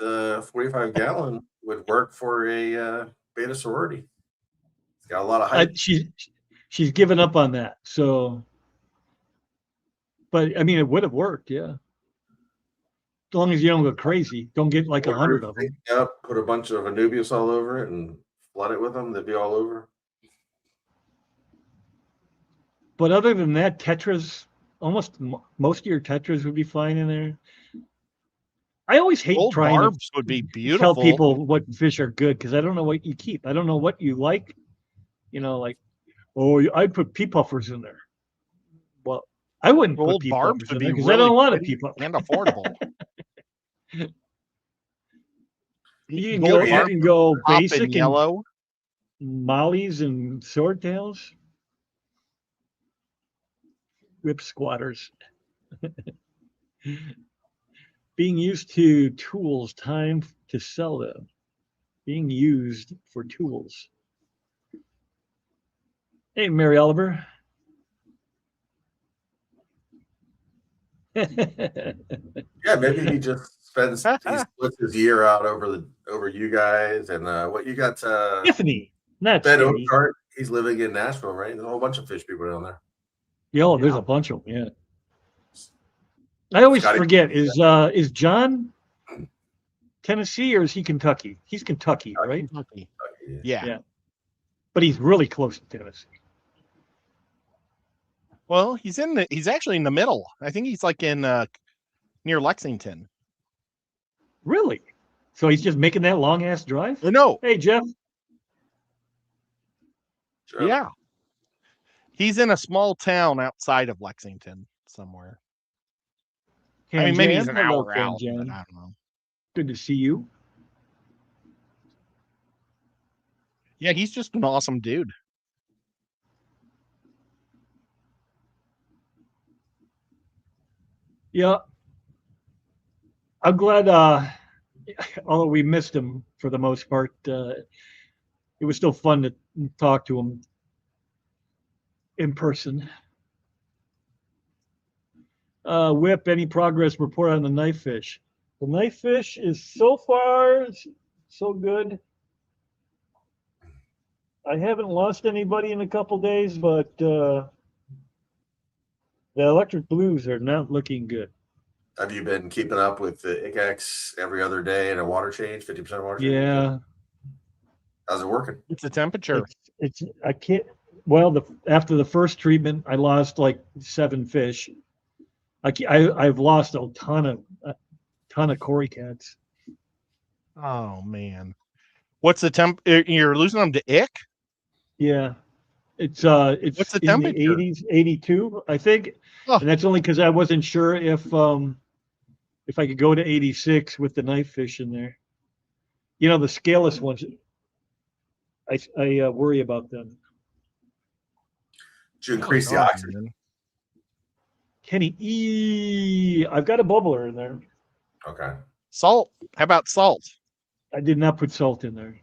45-gallon would work for a beta sorority. It's got a lot of height. She's given up on that. So, but I mean, it would have worked, yeah. As long as you don't go crazy, don't get like 100 of them. Yep, put a bunch of Anubias all over it and flood it with them. They'd be all over. But other than that, tetras, almost most of your tetras would be fine in there. I always hate trying barbs to would be beautiful. Tell people what fish are good because I don't know what you keep. I don't know what you like. You know, like, oh, I'd put pea puffers in there. Well, I wouldn't put pea barbs puffers in would be there because really I don't want a pea puffer. and affordable. You can go basic and yellow, mollies and swordtails, whip squatters. Being used to tools, time to sell them. Being used for tools. Hey, Mary Oliver. Yeah, maybe he just he splits his year out over you guys and what you got. Tiffany, not Ben Tiffany. Oakart. He's living in Nashville, right? There's a whole bunch of fish people down there. Yeah, there's a bunch of them. Yeah. I always forget. Is John Tennessee or is he Kentucky? He's Kentucky, right? Kentucky. Yeah. But he's really close to Tennessee. Well, he's actually in the middle. I think he's like in near Lexington. Really? So he's just making that long ass drive? No. Hey, Jeff. Sure. Yeah. He's in a small town outside of Lexington somewhere. I mean, maybe he's an hour out, but I don't know. Good to see you. Yeah, he's just an awesome dude. Yeah. I'm glad, although we missed him for the most part, it was still fun to talk to him in person. Whip, any progress report on the knife fish? The knife fish is so far so good. I haven't lost anybody in a couple days, but the electric blues are not looking good. Have you been keeping up with the ICAX every other day and a water change, 50% water change? Yeah. How's it working? It's the temperature. I can't. Well, after the first treatment, I lost like 7 fish. I've lost a ton of cory cats. Oh man, what's the temp? You're losing them to ick? Yeah, it's what's the in temperature? the 80s, 82, I think, and that's only because I wasn't sure if I could go to 86 with the knife fish in there. You know, the scaleless ones. I worry about them. Did you increase the oxygen? Man. Kenny, I've got a bubbler in there. Okay. Salt. How about salt? I did not put salt in there.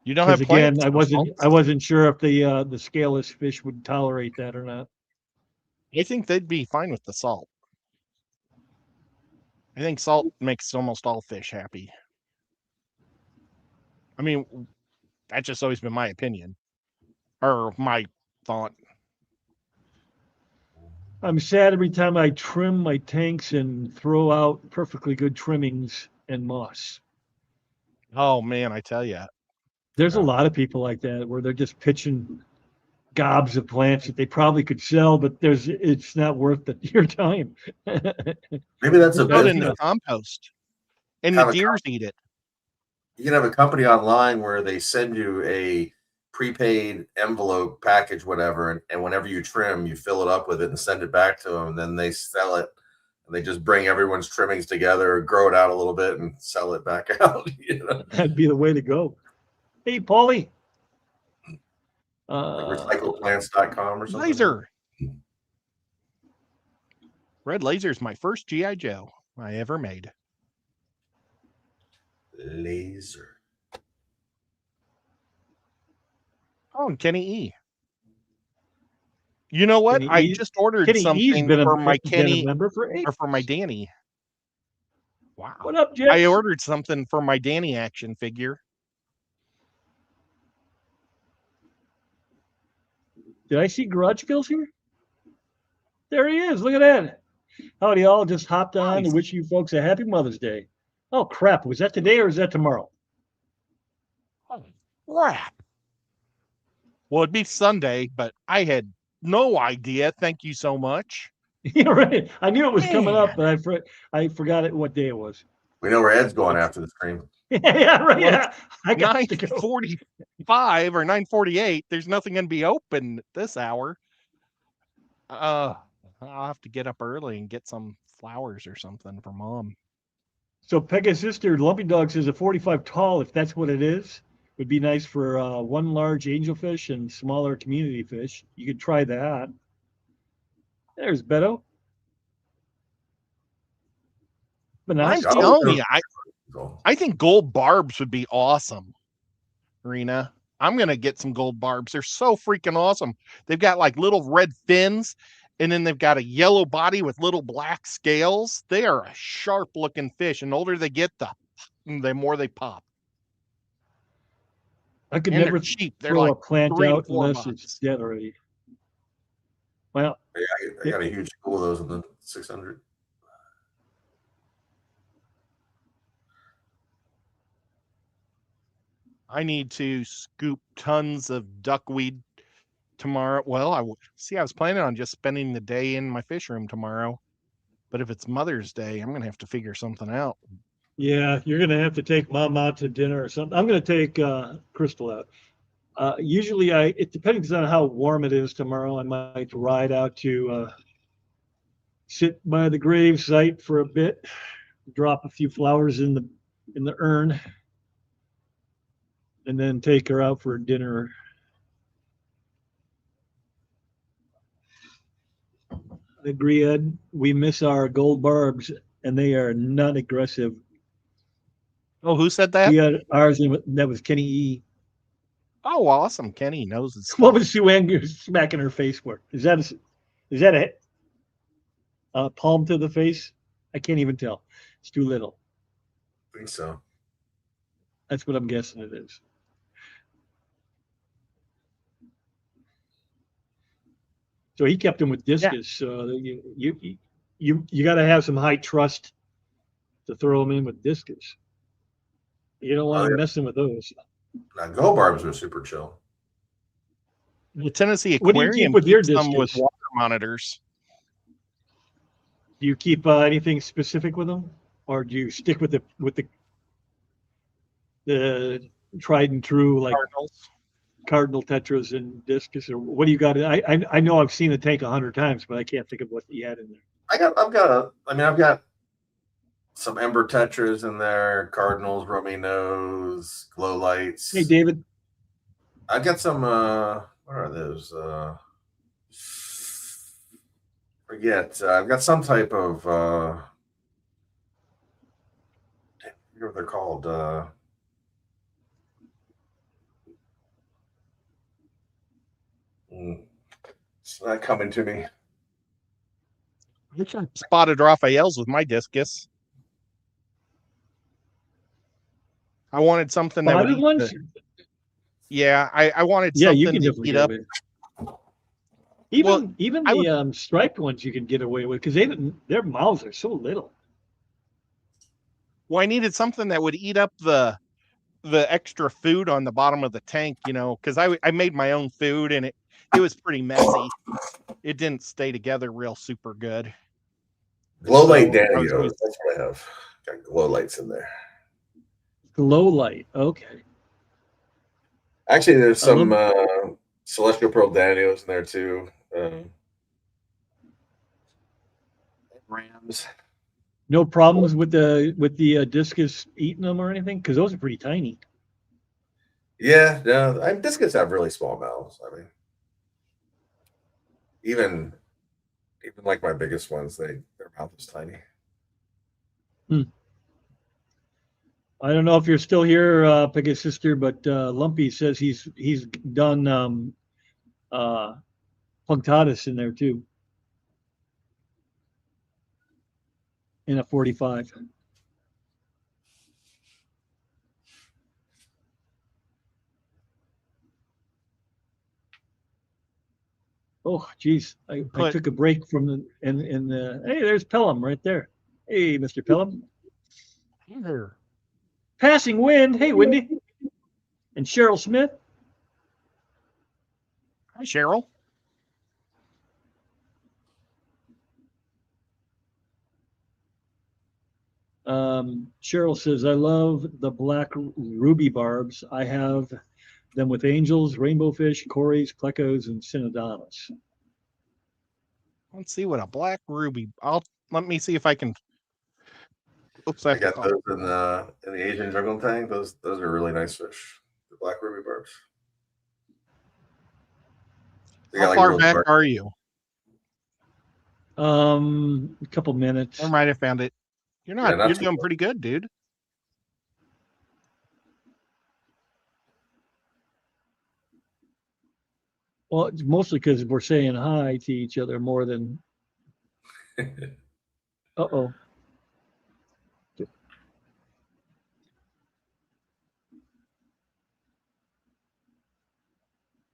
You don't have Because again, plants. I wasn't sure if the scaleless fish would tolerate that or not. I think they'd be fine with the salt. I think salt makes almost all fish happy. I mean, that's just always been my opinion or my thought. I'm sad every time I trim my tanks and throw out perfectly good trimmings and moss. Oh man, I tell you. There's a lot of people like that where they're just pitching gobs of plants that they probably could sell, but it's not worth your time. Maybe that's a Put in the business. compost, and Have the a deers eat it. You can have a company online where they send you a prepaid envelope package, whatever, and whenever you trim, you fill it up with it and send it back to them. And then they sell it, and they just bring everyone's trimmings together, grow it out a little bit, and sell it back out. That'd be the way to go. Hey, Paulie. Like recycleplants.com or something. Laser. Red Laser is my first GI Joe I ever made. Laser. Oh, and Kenny E. You know what? Kenny I E- just ordered Kenny E's something been for my been a Kenny member for or for my ages. Danny. Wow. What up, Jeff? I ordered something for my Danny action figure. Did I see Garage Skills here? There he is. Look at that. Howdy, all. Just hopped on to wish you folks a happy Mother's Day. Oh, crap. Was that today or is that tomorrow? Oh, crap. Well, it'd be Sunday, but I had no idea. Thank you so much. Yeah, right. I knew it was coming Man. up, but I forgot what day it was. We know where Ed's going after the stream. Yeah, right. Well, Yeah. I got to go. 9:45 or 9:48. There's nothing going to be open this hour. I'll have to get up early and get some flowers or something for Mom. So Peggy's sister, Lumpy Dog, says a 45 tall, if that's what it is, would be nice for one large angelfish and smaller community fish. You could try that. There's Beto. But I'm telling you, I think gold barbs would be awesome, Rena. I'm going to get some gold barbs. They're so freaking awesome. They've got like little red fins, and then they've got a yellow body with little black scales. They are a sharp looking fish, and the older they get, the more they pop. I could And never they're cheap. They're throw like a plant $3 to out unless $4. it's dead already. Well, I got a huge school of those in the 600. I need to scoop tons of duckweed tomorrow. Well, I was planning on just spending the day in my fish room tomorrow, but if it's Mother's Day, I'm gonna have to figure something out. yeah, you're gonna have to take Mom out to dinner or something. I'm gonna take Crystal out. Usually, it depends on how warm it is tomorrow. I might ride out to sit by the grave site for a bit, drop a few flowers in the urn, and then take her out for dinner. I agree, Ed. We miss our gold barbs, and they are not aggressive. Oh, who said that? We had ours, and that was Kenny E. Oh, awesome. Kenny knows his stuff. What was Sue Ann smacking her face for? Is that a palm to the face? I can't even tell. It's too little. I think so. That's what I'm guessing it is. So he kept him with discus. So you got to have some high trust to throw him in with discus. You don't want to messing with those. Now, gold barbs are super chill. The Tennessee What do you Aquarium keep with your keeps them with discus? water monitors. Do you keep anything specific with them, or do you stick with the tried and true like Cardinal tetras and discus, or what do you got? I know I've seen the tank 100 times, but I can't think of what you had in there. I've got some Ember tetras in there, Cardinals, Rominos, glow lights. Hey, David. I've got some. What are those? Forget. I've got some type of. I forget what they're called. It's not coming to me. I spotted Raphael's with my discus. I wanted something that would Spotted eat ones? Yeah, I wanted Yeah, you something can to definitely eat get up. away. Well, Even I would the striped ones you can get away with because their mouths are so little. I needed something that would eat up the extra food on the bottom of the tank, because I made my own food and it was pretty messy. It didn't stay together real super good. Glow light So I was Danio. always That's what I have. Got glow lights in there. Glow light. Okay. Actually, there's I love some celestial pearl Danios in there too. Rams. no problems with the discus eating them or anything because those are pretty tiny. Yeah, no, discus have really small mouths. I mean, even like my biggest ones, their mouth is tiny. I don't know if you're still here, Piggy Sister, but Lumpy says he's done punctatus in there too in a 45. Oh, geez, I put took a break from the in the. Hey, there's Pelham right there. Hey, Mr. Pelham. here. Passing wind. Hey, Wendy. And Cheryl Smith. Hi, Cheryl. Cheryl says, I love the black ruby barbs. I have them with angels, rainbow fish, cories, plecos, and synodomus. Let's see what a black ruby. Let me see if I can. Oops, I got those in the Asian jungle tank. Those are really nice fish. The black ruby barbs. How far back are you? A couple minutes. I might have found it. You're not. You're doing pretty good, dude. Well, it's mostly because we're saying hi to each other more than. Uh-oh.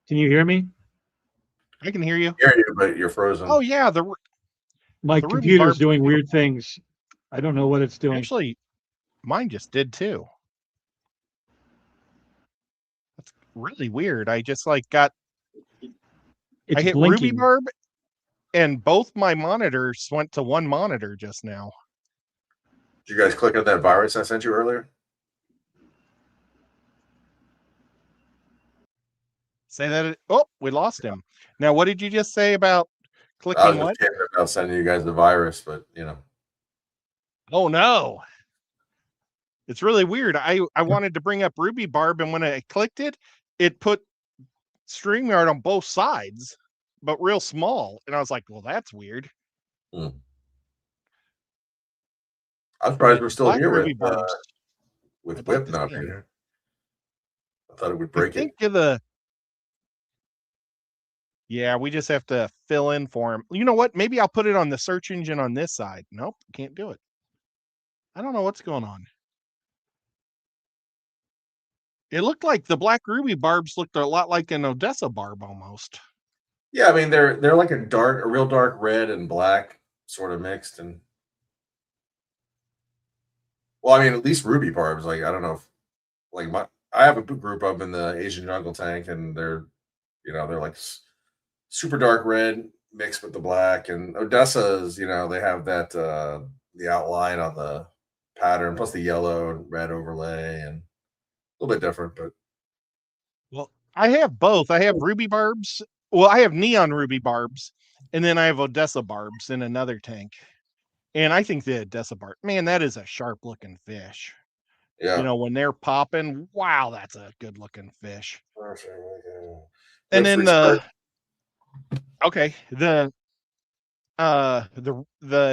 Can you hear me? I can hear you. Hear you, but you're frozen. Oh yeah, my computer's doing weird things. I don't know what it's doing. Actually, mine just did too. That's really weird. I just got. It's I hit blinking. Ruby Barb, and both my monitors went to one monitor just now. Did you guys click on that virus I sent you earlier? Say that. Oh, we lost him. Now, what did you just say about clicking I was what? just about sending you guys the virus, but Oh no. It's really weird. I wanted to bring up Ruby Barb, and when I clicked it, it put StreamYard on both sides, but real small. And I was like, well, that's weird. I'm surprised we're still here with Whip not here. I thought it would break it. Yeah, we just have to fill in for him. You know what? Maybe I'll put it on the search engine on this side. Nope, can't do it. I don't know what's going on. It looked like the black ruby barbs looked a lot like an Odessa barb almost. Yeah, I mean they're like a real dark red and black sort of mixed, and well, I mean at least ruby barbs. Like I don't know, I have a group up in the Asian jungle tank, and they're like super dark red mixed with the black, and Odessa's they have that the outline on the pattern plus the yellow and red overlay and a little bit different, but well, I have both. I have ruby barbs. Well, I have neon ruby barbs, and then I have Odessa barbs in another tank. And I think the Odessa barb, man, that is a sharp looking fish. yeah, When they're popping, wow, that's a good looking fish. And then the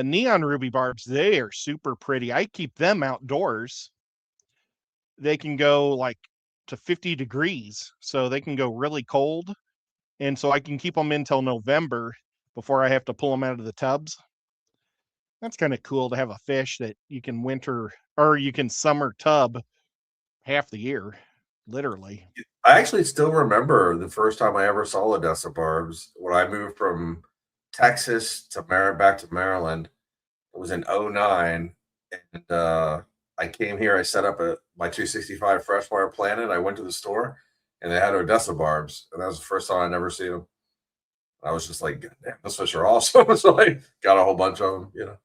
neon ruby barbs, they are super pretty. I keep them outdoors. They can go to 50 degrees, so they can go really cold, And so I can keep them until November before I have to pull them out of the tubs. That's kind of cool to have a fish that you can winter or you can summer tub half the year, literally. I actually still remember the first time I ever saw Odessa barbs when I moved from Texas to back to Maryland. It was in '09, and I came here. I set up my 265 freshwater planet. I went to the store, and they had Odessa barbs, and that was the first time I'd ever seen them. I was just like, damn, those fish are awesome. So I got a whole bunch of them,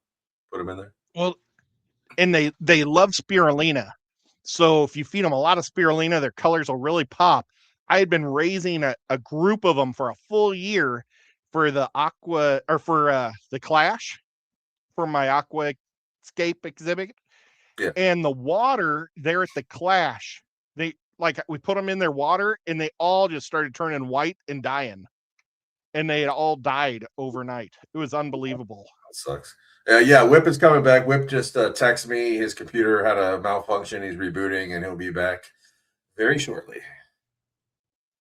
put them in there. Well, and they love spirulina. So if you feed them a lot of spirulina, their colors will really pop. I had been raising a group of them for a full year for the aqua or for the Clash for my aquascape exhibit. Yeah. And the water there at the Clash, we put them in their water and they all just started turning white and dying. And they had all died overnight. It was unbelievable. That sucks. Yeah, Whip is coming back. Whip just texted me. His computer had a malfunction. He's rebooting, and he'll be back very shortly.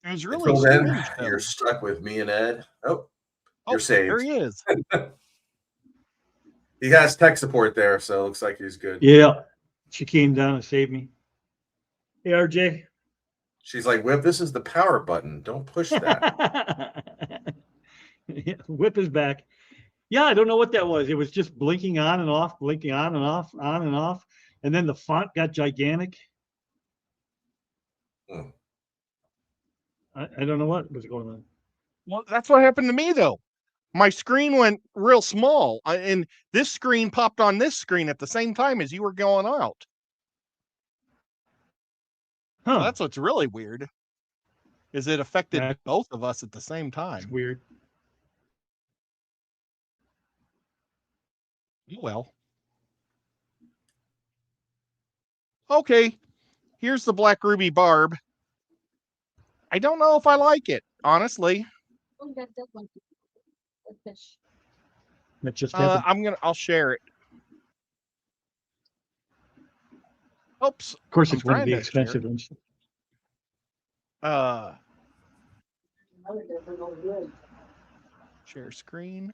It was really Until then, strange, you're stuck with me and Ed. Oh, you're saved. There he is. He has tech support there, so it looks like he's good. Yeah, she came down and saved me. Hey, RJ. She's like, Whip, this is the power button. Don't push that. Yeah, Whip is back. Yeah, I don't know what that was. It was just blinking on and off, blinking on and off, on and off. And then the font got gigantic. I don't know what was going on. Well, that's what happened to me, though. My screen went real small, and this screen popped on this screen at the same time as you were going out. Huh. So that's what's really weird, is it affected both of us at the same time. It's weird. Well. Okay, here's the black ruby barb. I don't know if I like it, honestly. That just I'll share it. Oops. Of course, it's one of the expensive ones. Share screen.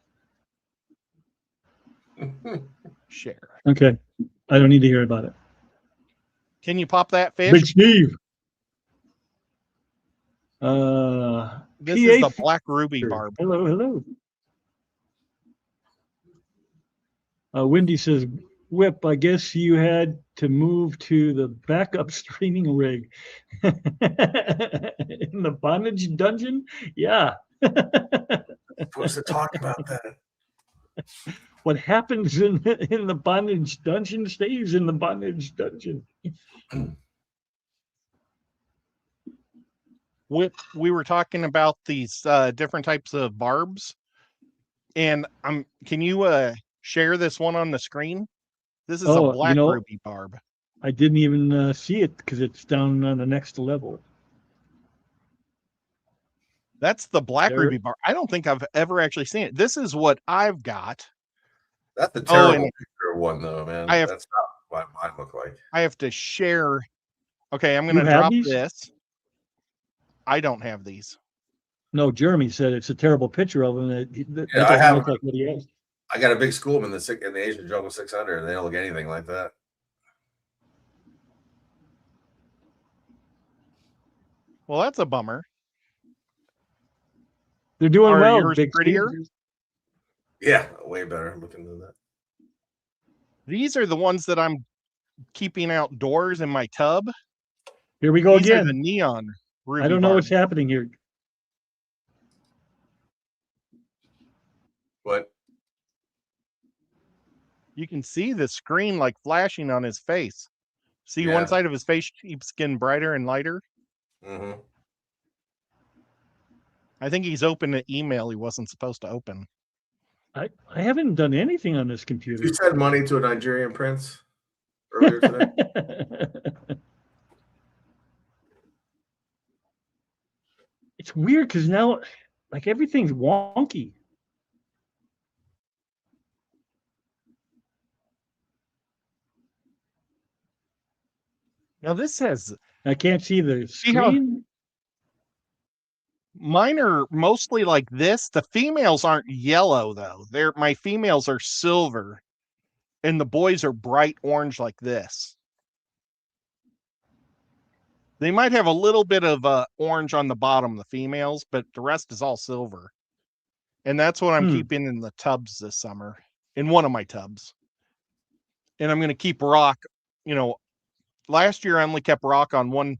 Share. Okay. I don't need to hear about it. Can you pop that fish? Big Steve. This is the black ruby barb. Hello, hello. Wendy says, Whip, I guess you had to move to the backup streaming rig. In the bondage dungeon? Yeah. Supposed to talk about that. What happens in the bondage dungeon stays in the bondage dungeon. We were talking about these different types of barbs, and can you share this one on the screen? This is a black ruby barb. I didn't even see it because it's down on the next level. That's the black ruby barb. I don't think I've ever actually seen it. This is what I've got. That's the terrible picture one, though, man. That's not what mine look like. I have to share. Okay, I'm going to drop this. I don't have these. No, Jeremy said it's a terrible picture of him. I have. Look like what he has. I got a big school in the Asian Jungle 600, and they don't look anything like that. Well, that's a bummer. They're doing well. Yours prettier? Yeah, way better looking than that. These are the ones that I'm keeping outdoors in my tub. Here we go These again. Are the neon ruby I don't know barb. what's happening here. What? You can see the screen like flashing on his face. See one side of his face keeps getting brighter and lighter. Mm-hmm. I think he's opened an email he wasn't supposed to open. I haven't done anything on this computer. You sent money to a Nigerian prince earlier today. It's weird because now, like, everything's wonky. Now this has. I can't see the screen. Mine are mostly like this. The females aren't yellow though. My females are silver, and the boys are bright orange like this. They might have a little bit of orange on the bottom, the females, but the rest is all silver. And that's what I'm keeping in the tubs this summer, in one of my tubs. And I'm going to keep rock. Last year I only kept rock on one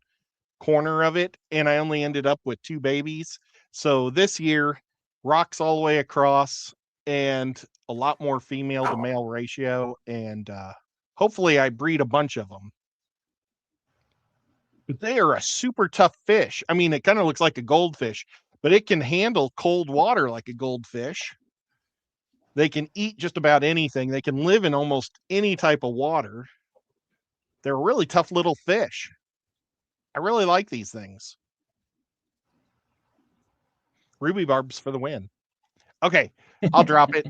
corner of it, and I only ended up with 2 babies. So this year, rock's all the way across, and a lot more female to male ratio, and hopefully I breed a bunch of them. But they are a super tough fish. I mean, it kind of looks like a goldfish, but it can handle cold water like a goldfish. They can eat just about anything. They can live in almost any type of water. They're a really tough little fish. I really like these things. Ruby barbs for the win. Okay, I'll drop it.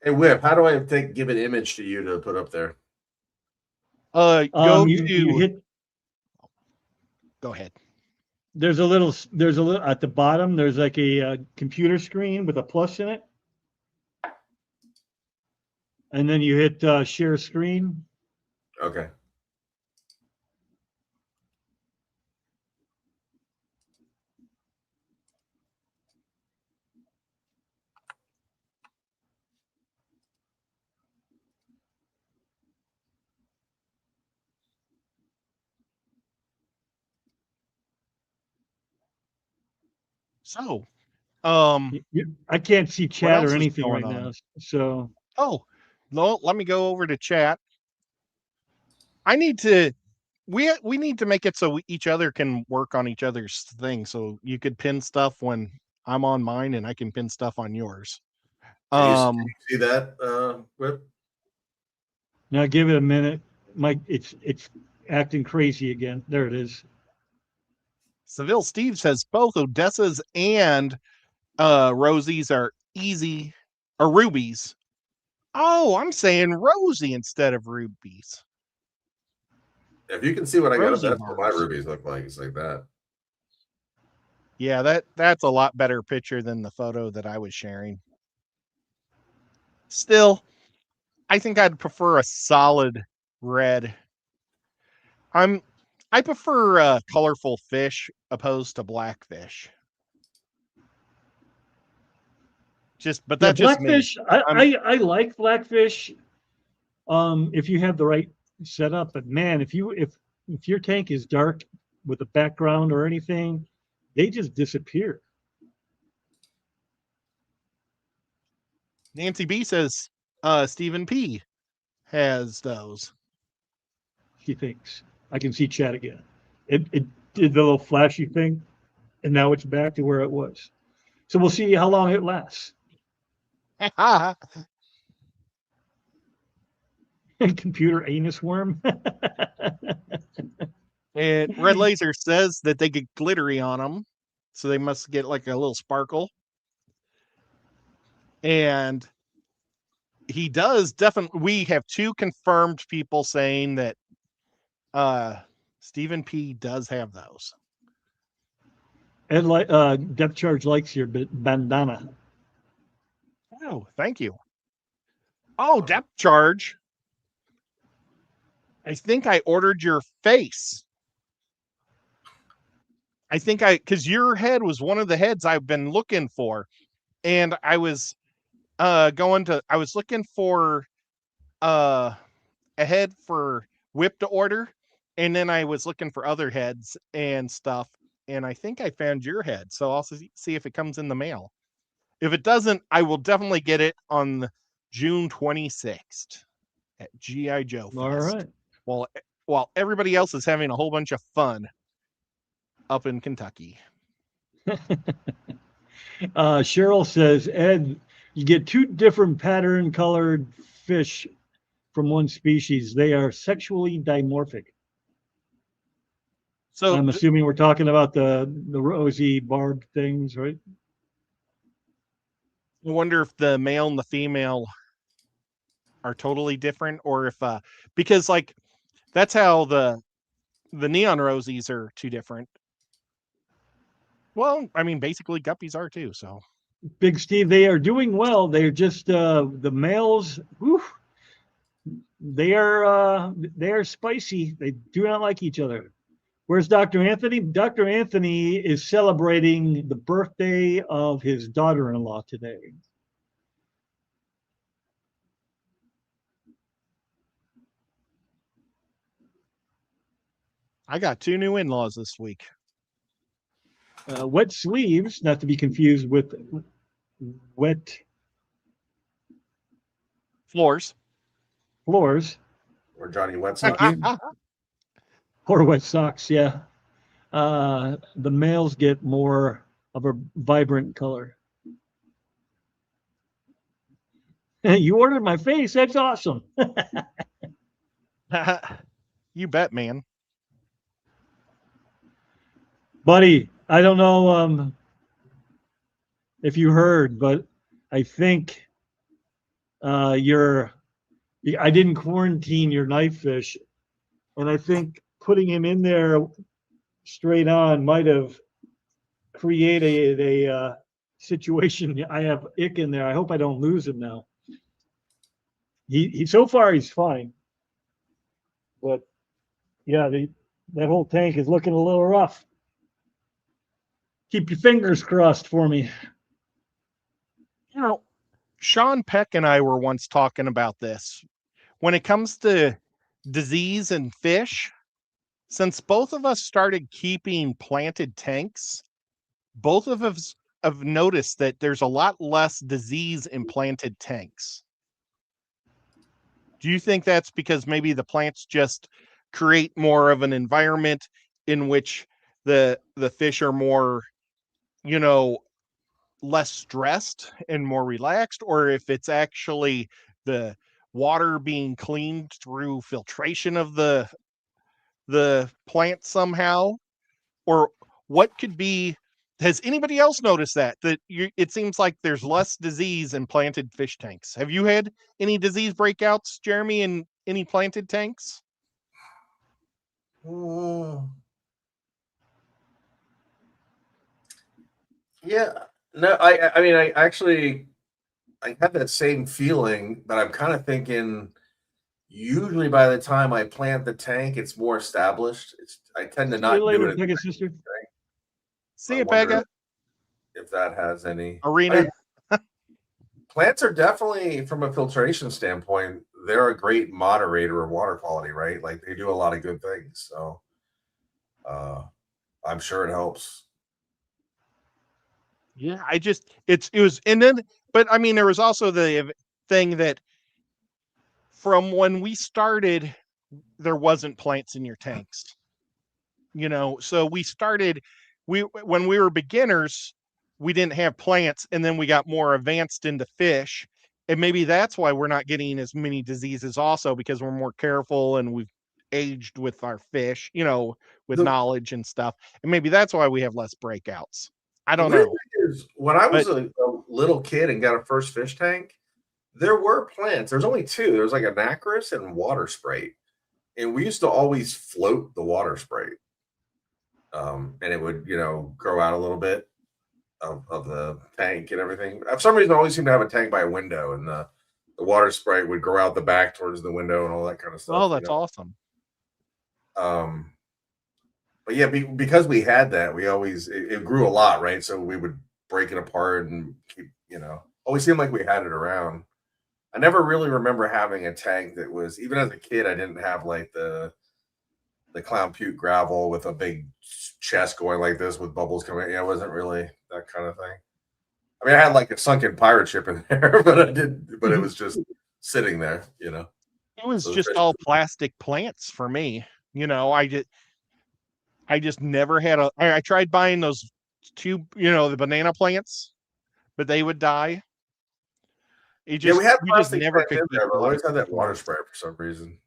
Hey, Whip, how do I give an image to you to put up there? Go ahead. There's a little at the bottom. There's like a computer screen with a plus in it, and then you hit share screen. Okay. So, I can't see chat or anything right now. So, no, let me go over to chat. I need to. We need to make it so each other can work on each other's thing. So you could pin stuff when I'm on mine, and I can pin stuff on yours. Can you see that, Whip? Now give it a minute. Mike, it's acting crazy again. There it is. Seville Steve says both Odessas and Rosies are easy, or rubies. Oh, I'm saying Rosie instead of rubies. If you can see what I got, that's what my rubies look like. It's like that. Yeah, that's a lot better picture than the photo that I was sharing. Still, I think I'd prefer a solid red. I prefer colorful fish opposed to black fish. But that's just blackfish. I like blackfish. If you have the right setup, but man, if your tank is dark with a background or anything, they just disappear. Nancy B says Stephen P has those. She thinks. I can see chat again. It did the little flashy thing, and now it's back to where it was. So we'll see how long it lasts. Computer anus worm. And Red Laser says that they get glittery on them, so they must get like a little sparkle. And he does definitely. We have 2 confirmed people saying that Stephen P does have those. And Depth Charge likes your bandana. Oh, thank you. Oh, Depth Charge. I think I ordered your face. I think because your head was one of the heads I've been looking for. And I was I was looking for a head for Whip to order. And then I was looking for other heads and stuff. And I think I found your head. So I'll see if it comes in the mail. If it doesn't, I will definitely get it on June 26th at G.I. Joe Fest. All right. While everybody else is having a whole bunch of fun up in Kentucky. Cheryl says, Ed, you get 2 different pattern colored fish from one species. They are sexually dimorphic. So I'm assuming we're talking about the rosy barb things, right? I wonder if the male and the female are totally different, or if because like that's how the neon rosies are 2 different. Well, I mean, basically guppies are too. So Big Steve, they are doing well. They're just the males. Whew, they are spicy. They do not like each other. Where's Dr. Anthony? Dr. Anthony is celebrating the birthday of his daughter-in-law today. I got 2 new in-laws this week. Wet sleeves, not to be confused with wet Floors. floors. Or Johnny Wet Thank Socks. you. Or wet socks, yeah. The males get more of a vibrant color. You ordered my face. That's awesome. You bet, man. Buddy, I don't know if you heard, but I think I didn't quarantine your knife fish, and I think putting him in there straight on might have created a situation. I have ick in there. I hope I don't lose him now. He so far he's fine, but yeah, that whole tank is looking a little rough. Keep your fingers crossed for me. You know, Sean Peck and I were once talking about this. When it comes to disease and fish, since both of us started keeping planted tanks, both of us have noticed that there's a lot less disease in planted tanks. Do you think that's because maybe the plants just create more of an environment in which the fish are more, you know, less stressed and more relaxed, or if it's actually the water being cleaned through filtration of the plant somehow, or what could be? Has anybody else noticed that it seems like there's less disease in planted fish tanks? Have you had any disease breakouts, Jeremy, in any planted tanks? Yeah. No, I mean, I actually I have that same feeling, but I'm kind of thinking usually by the time I plant the tank, it's more established. I tend to See you not do later, it. Pega sister. See I you, wonder Pega. if that has any. Arena. Plants are definitely, from a filtration standpoint, they're a great moderator of water quality, right? Like they do a lot of good things. So I'm sure it helps. Yeah, it was, and then, but I mean, there was also the thing that from when we started, there wasn't plants in your tanks, so we started, when we were beginners, we didn't have plants, and then we got more advanced into fish, and maybe that's why we're not getting as many diseases also, because we're more careful and we've aged with our fish, with The, knowledge and stuff, and maybe that's why we have less breakouts. I the don't weird know, thing is, when I was but a little kid and got a first fish tank, there were plants. There's only two. There was like anacris and water sprite, and we used to always float the water sprite, and it would grow out a little bit of the tank and everything. For some reason, I always seem to have a tank by a window, and the water sprite would grow out the back towards the window and all that kind of stuff. oh, that's awesome. Um, but yeah, because we had that, we always it grew a lot, right? So we would break it apart and keep, always seemed like we had it around. I never really remember having a tank that was, even as a kid, I didn't have like the clown puke gravel with a big chest going like this with bubbles coming. Yeah, it wasn't really that kind of thing. I mean, I had like a sunken pirate ship in there, but it was just sitting there. It was So the just fish. all plastic plants for me. I just never had I tried buying those the banana plants, but they would die. Yeah, we had You just plastic never tanks could in keep there, but we always had that water plants. spray for some reason.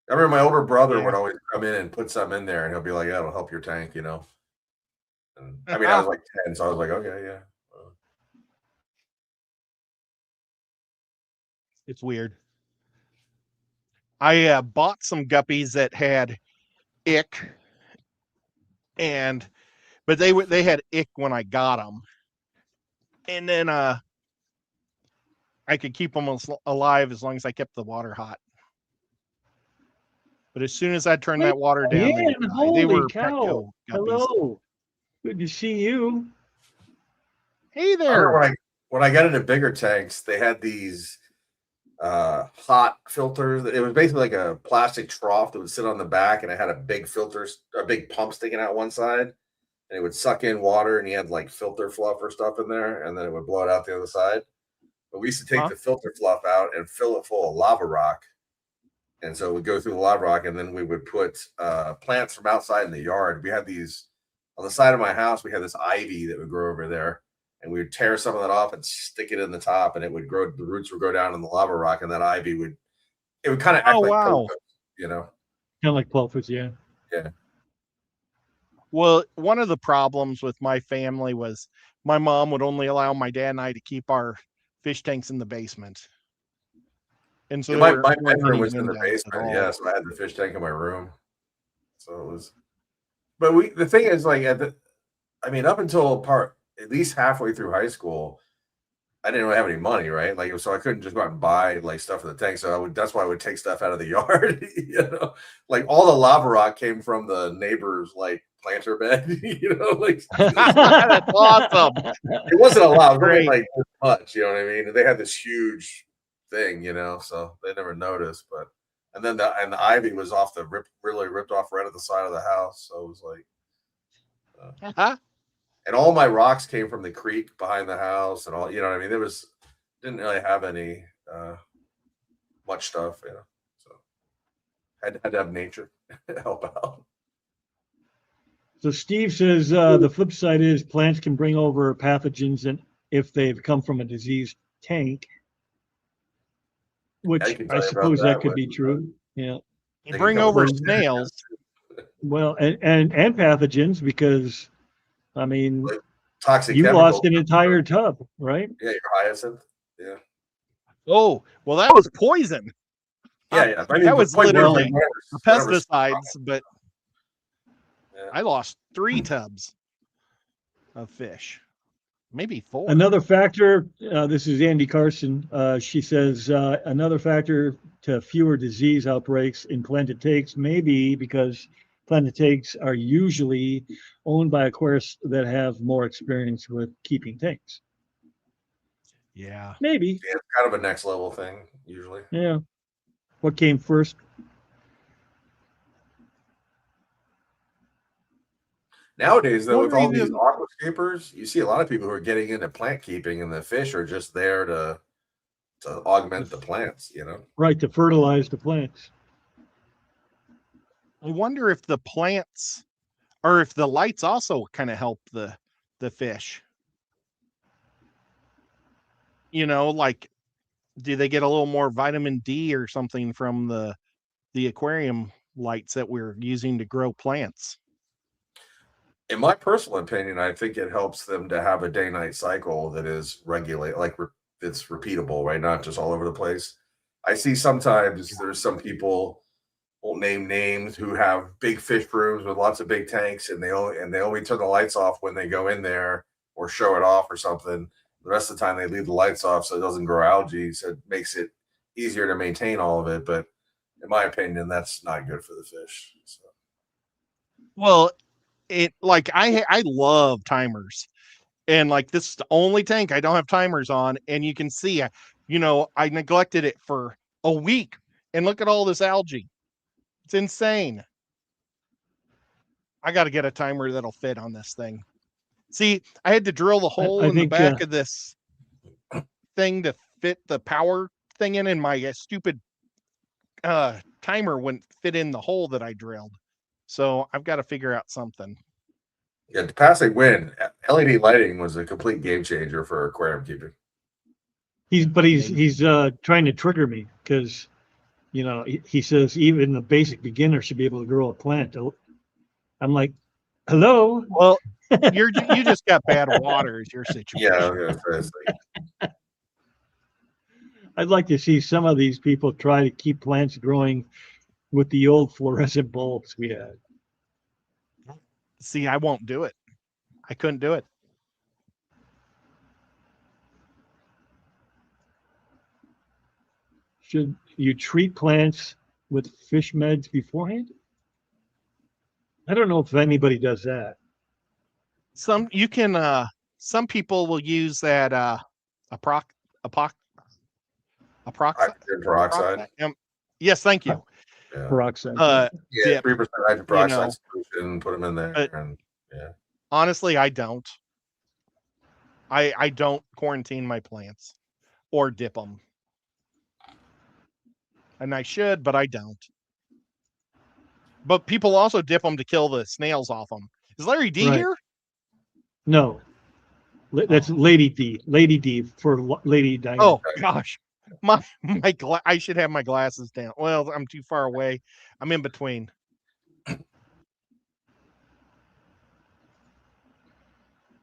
I remember my older brother Yeah. would always come in and put some in there, and he'll be like, "Yeah, it'll help your tank." And I mean, I was like 10, so I was like, "Okay, yeah." It's weird. I bought some guppies that had ick, but they had ick when I got them, and then I could keep them alive as long as I kept the water hot. But as soon as I turned that water down, Yeah, they holy were cow! Petco guppies. Hello, good to see you. Hey I there. remember when I got into bigger tanks, they had these hot filters. It was basically like a plastic trough that would sit on the back, and it had a big a big pump sticking out one side, and it would suck in water, and you had like filter fluff or stuff in there, and then it would blow it out the other side. But we used to take the filter fluff out and fill it full of lava rock. And so we'd go through the lava rock, and then we would put plants from outside in the yard. We had these on the side of my house. We had this ivy that would grow over there, and we would tear some of that off and stick it in the top, and it would grow. The roots would go down in the lava rock, and that ivy would kind of act like pothos, you know, kind of like pothos, yeah. Yeah. Well, one of the problems with my family was my mom would only allow my dad and I to keep our fish tanks in the basement. And so my bedroom was in the basement. Yeah, so I had the fish tank in my room. So it was, but the thing is, like, up until at least halfway through high school, I didn't really have any money, right? Like, so I couldn't just go out and buy like stuff for the tank. So that's why I would take stuff out of the yard. You know, like all the lava rock came from the neighbor's like planter bed. You know, like that's awesome. It wasn't a lot, it was only like this much. You know what I mean? And they had this huge thing, you know, so they never noticed. But and then the ivy was really ripped off right at the side of the house. So it was like, and all my rocks came from the creek behind the house, and all, you know what I mean. Didn't really have any much stuff, you know. So had to have nature help out. So Steve says the flip side is plants can bring over pathogens, and if they've come from a diseased tank. Which I suppose that could be true. Yeah. You bring over snails. Well, and pathogens, because I mean, like toxic. You lost an entire tub, right? Yeah, your hyacinth. Yeah. Oh, well, that was poison. Yeah. I mean, that was literally pesticides, but I lost 3 tubs of fish. Maybe 4. Another factor, this is Andy Carson. She says another factor to fewer disease outbreaks in planted tanks may be because planted tanks are usually owned by aquarists that have more experience with keeping tanks. Yeah. Maybe. Yeah, it's kind of a next level thing, usually. Yeah. What came first? Nowadays, though, with all these aquascapers, you see a lot of people who are getting into plant keeping, and the fish are just there to augment the plants, you know? Right, to fertilize the plants. I wonder if the plants, or if the lights also kind of help the fish. You know, like, do they get a little more vitamin D or something from the aquarium lights that we're using to grow plants? In my personal opinion, I think it helps them to have a day-night cycle that is regulated, like it's repeatable, right? Not just all over the place. I see sometimes there's some people, won't name names, who have big fish rooms with lots of big tanks, and they only turn the lights off when they go in there or show it off or something. The rest of the time they leave the lights off so it doesn't grow algae, so it makes it easier to maintain all of it. But in my opinion, that's not good for the fish. So. Well, I love timers, and like this is the only tank I don't have timers on, and you can see, I neglected it for a week, and look at all this algae. It's insane. I got to get a timer that'll fit on this thing. See, I had to drill the hole in the back of this thing to fit the power thing in, and my stupid timer wouldn't fit in the hole that I drilled. So I've got to figure out something. Yeah, to passing wind, LED lighting was a complete game changer for aquarium keeping. He's trying to trigger me because, he says even the basic beginner should be able to grow a plant. I'm like, hello. Well, you just got bad water is your situation. Yeah. I'd like to see some of these people try to keep plants growing with the old fluorescent bulbs we had. See, I won't do it. I couldn't do it. Should you treat plants with fish meds beforehand? I don't know if anybody does that. Some people will use that Hydrogen peroxide. Yes, thank you. Yeah. Peroxide. Yeah, Dip, 3% hydrogen peroxide know. solution. Put them in there, and yeah. Honestly, I don't. I don't quarantine my plants or dip them, and I should, but I don't. But people also dip them to kill the snails off them. Is Larry D Right. here? No, that's Lady D. Lady D for Lady Diana. Oh gosh, I should have my glasses down. Well, I'm too far away. I'm in between.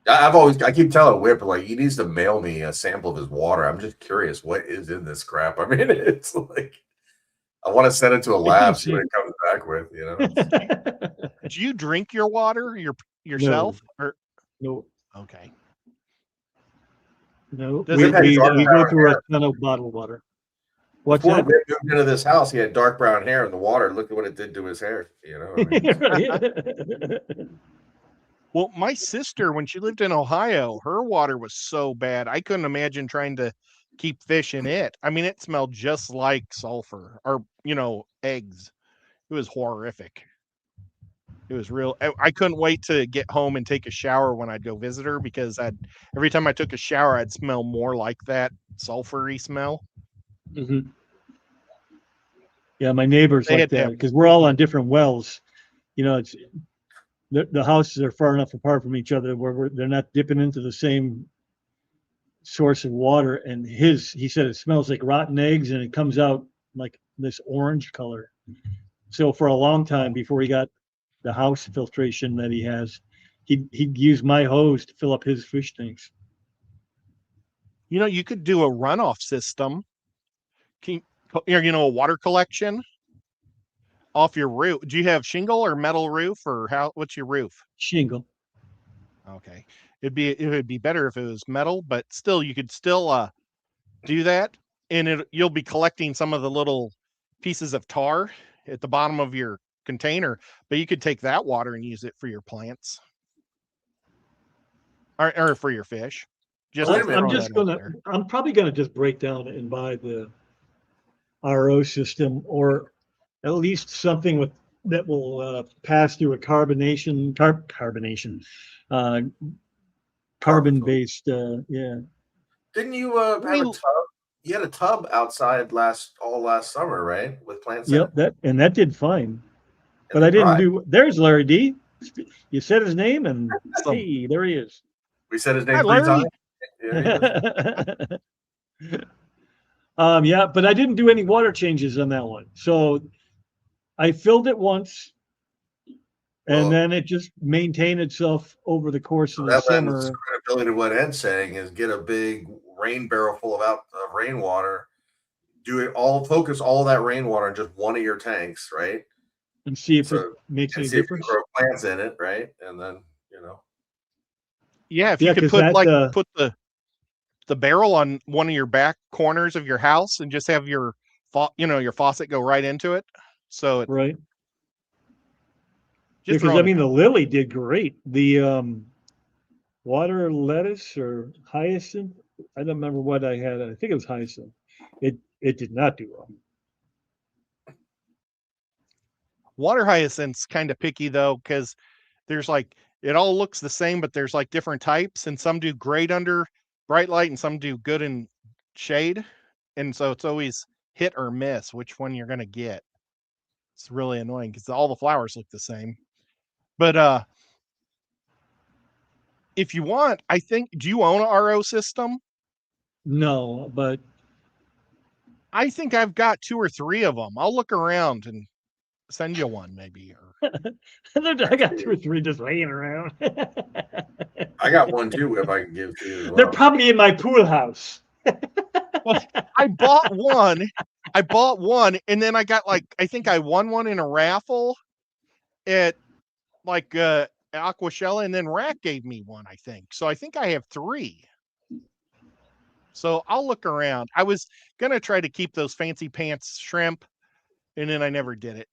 I keep telling Whip, like, he needs to mail me a sample of his water. I'm just curious what is in this crap. I mean, it's like, I want to send it to a lab, see what it comes back with, you know. Do you drink your water yourself? No. No. Okay. No. Does We it- go through a ton of bottled water. What's Before that? Whip moved into this house, he had dark brown hair in the water. Look at what it did to his hair, you know. I mean, Well, my sister, when she lived in Ohio, her water was so bad. I couldn't imagine trying to keep fish in it. I mean, it smelled just like sulfur or, eggs. It was horrific. It was real. I couldn't wait to get home and take a shower when I'd go visit her because every time I took a shower, I'd smell more like that sulfury smell. Mm-hmm. Yeah, my neighbors They like had that because we're all on different wells. It's the houses are far enough apart from each other where they're not dipping into the same source of water. And he said it smells like rotten eggs and it comes out like this orange color. So for a long time before he got the house filtration that he has, he'd use my hose to fill up his fish tanks. You could do a runoff system. A water collection off your roof. Do you have shingle or metal roof, or what's your roof? Shingle. Okay. It would be better if it was metal, but still you could still do that, and you'll be collecting some of the little pieces of tar at the bottom of your container, but you could take that water and use it for your plants or for your fish. I'm probably gonna just break down and buy the RO system, or at least something that will pass through a carbon-based. Yeah. didn't you have a tub? You had a tub outside last summer, right? With plants. Yep, that did fine. But I didn't do. There's Larry D. You said his name, and hey, there he is. We said his name 3 times. Yeah, but I didn't do any water changes on that one. So I filled it once, and then it just maintained itself over the course of the summer. That credibility to what Ed's saying is get a big rain barrel full of rainwater. Focus all that rainwater in just one of your tanks, right? And see if it makes any difference. If you grow plants in it, right? And then Yeah, if you could put the barrel on one of your back corners of your house and just have your faucet go right into it. So right. Because the lily did great. The water lettuce or hyacinth, I don't remember what I had. I think it was hyacinth. It did not do well. Water hyacinth's kind of picky though, because there's it all looks the same, but there's different types, and some do great under bright light and some do good in shade. And so it's always hit or miss which one you're going to get. It's really annoying because all the flowers look the same. But if you want, do you own an RO system? No, but I think I've got 2 or 3 of them. I'll look around and send you one maybe. I got 2 or 3 just laying around. I got one too if I can give to you as well. They're probably in my pool house. Well, I bought one and then I got I think I won one in a raffle at Aquashella, and then Rat gave me one, I think. So I think I have 3. So I'll look around. I was gonna try to keep those fancy pants shrimp, and then I never did it.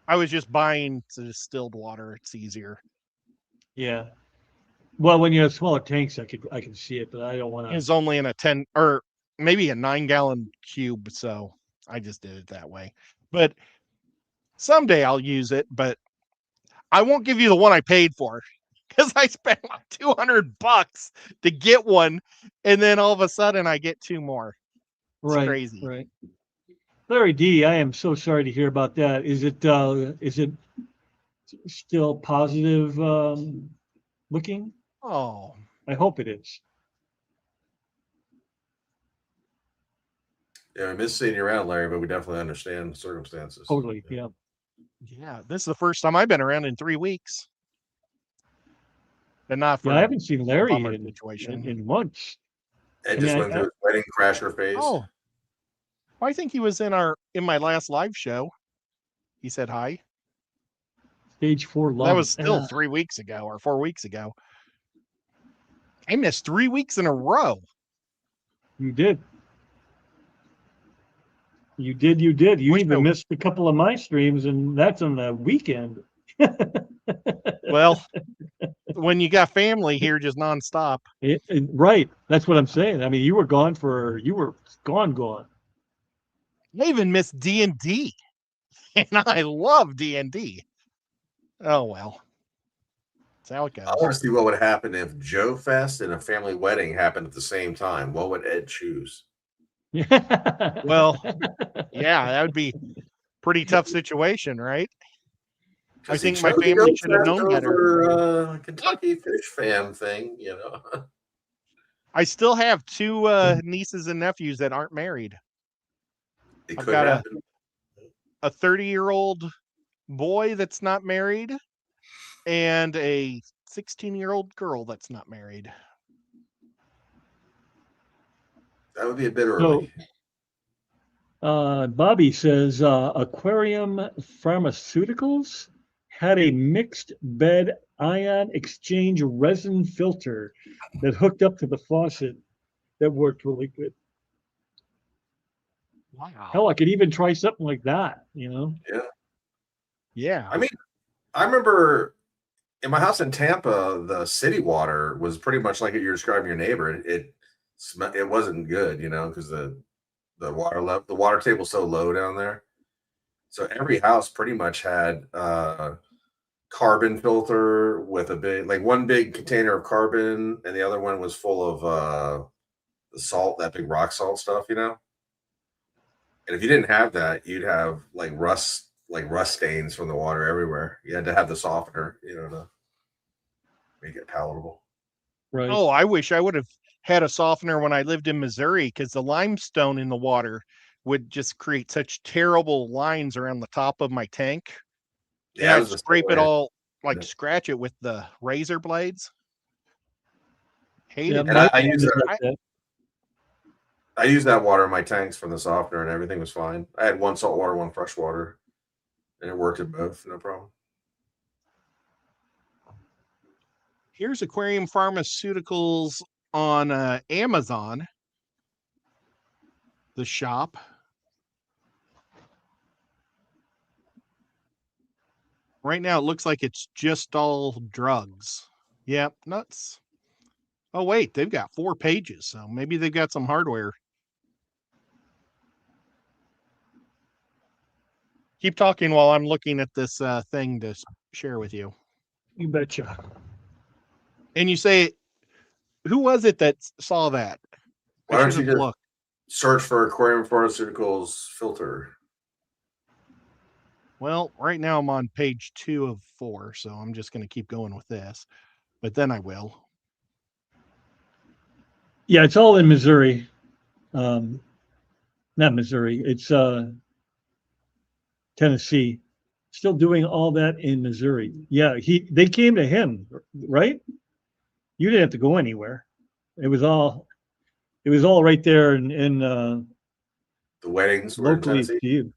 I was just buying the distilled water. It's easier. Yeah. Well, when you have smaller tanks, I can see it, but I don't want to. It's only in a 10 or maybe a 9-gallon cube, so I just did it that way. But someday I'll use it, but I won't give you the one I paid for because I spent like $200 to get one, and then all of a sudden I get 2 more. It's crazy. Right. Larry D, I am so sorry to hear about that. Is it still positive looking? Oh, I hope it is. Yeah, we miss seeing you around, Larry, but we definitely understand the circumstances. Totally, yeah. Yeah, this is the first time I've been around in 3 weeks. And not for I haven't seen Larry in months. Ed just went through his wedding crasher phase. Oh, I think he was in my last live show. He said hi. Stage 4 love. That was still 3 weeks ago or 4 weeks ago. I missed 3 weeks in a row. You did. You even missed a couple of my streams, and that's on the weekend. Well, when you got family here, just nonstop. Right. That's what I'm saying. I mean, you were gone. I even missed D&D, and I love D&D. Oh, well. That's how it goes. I want to see what would happen if Joe Fest and a family wedding happened at the same time. What would Ed choose? Well, yeah, that would be a pretty tough situation, right? I think my family should have known better. Kentucky Fish Fam thing, you know. I still have 2 nieces and nephews that aren't married. It I've could got happen. a 30-year-old boy that's not married and a 16-year-old girl that's not married. That would be a bit early. Bobby says Aquarium Pharmaceuticals had a mixed bed ion exchange resin filter that hooked up to the faucet that worked really good. Wow. Hell, I could even try something like that, you know? Yeah. I mean, I remember in my house in Tampa, the city water was pretty much like you're describing your neighbor. It wasn't good, you know, because the water table's so low down there. So every house pretty much had carbon filter with one big container of carbon, and the other one was full of the salt, that big rock salt stuff, you know. And if you didn't have that, you'd have like rust stains from the water everywhere. You had to have the softener, you know, to make it palatable. Right. Oh, I wish I would have had a softener when I lived in Missouri, because the limestone in the water would just create such terrible lines around the top of my tank. Yeah, I'd scrape it all, scratch it with the razor blades. Hated it. And I use that water in my tanks from the softener, and everything was fine. I had one salt water, one fresh water, and it worked at both, no problem. Here's Aquarium Pharmaceuticals on Amazon, the shop. Right now, it looks like it's just all drugs. Yep, nuts. Oh, wait, they've got 4 pages, so maybe they've got some hardware. Keep talking while I'm looking at this thing to share with you. You betcha. And you say, who was it that saw that? Why don't you just search for Aquarium Pharmaceuticals filter? Well, right now I'm on page 2 of 4, so I'm just going to keep going with this, but then I will. Yeah, it's all in Missouri. Not Missouri. It's Tennessee. Still doing all that in Missouri. Yeah, they came to him, right? You didn't have to go anywhere. It was all right there in the weddings locally to you.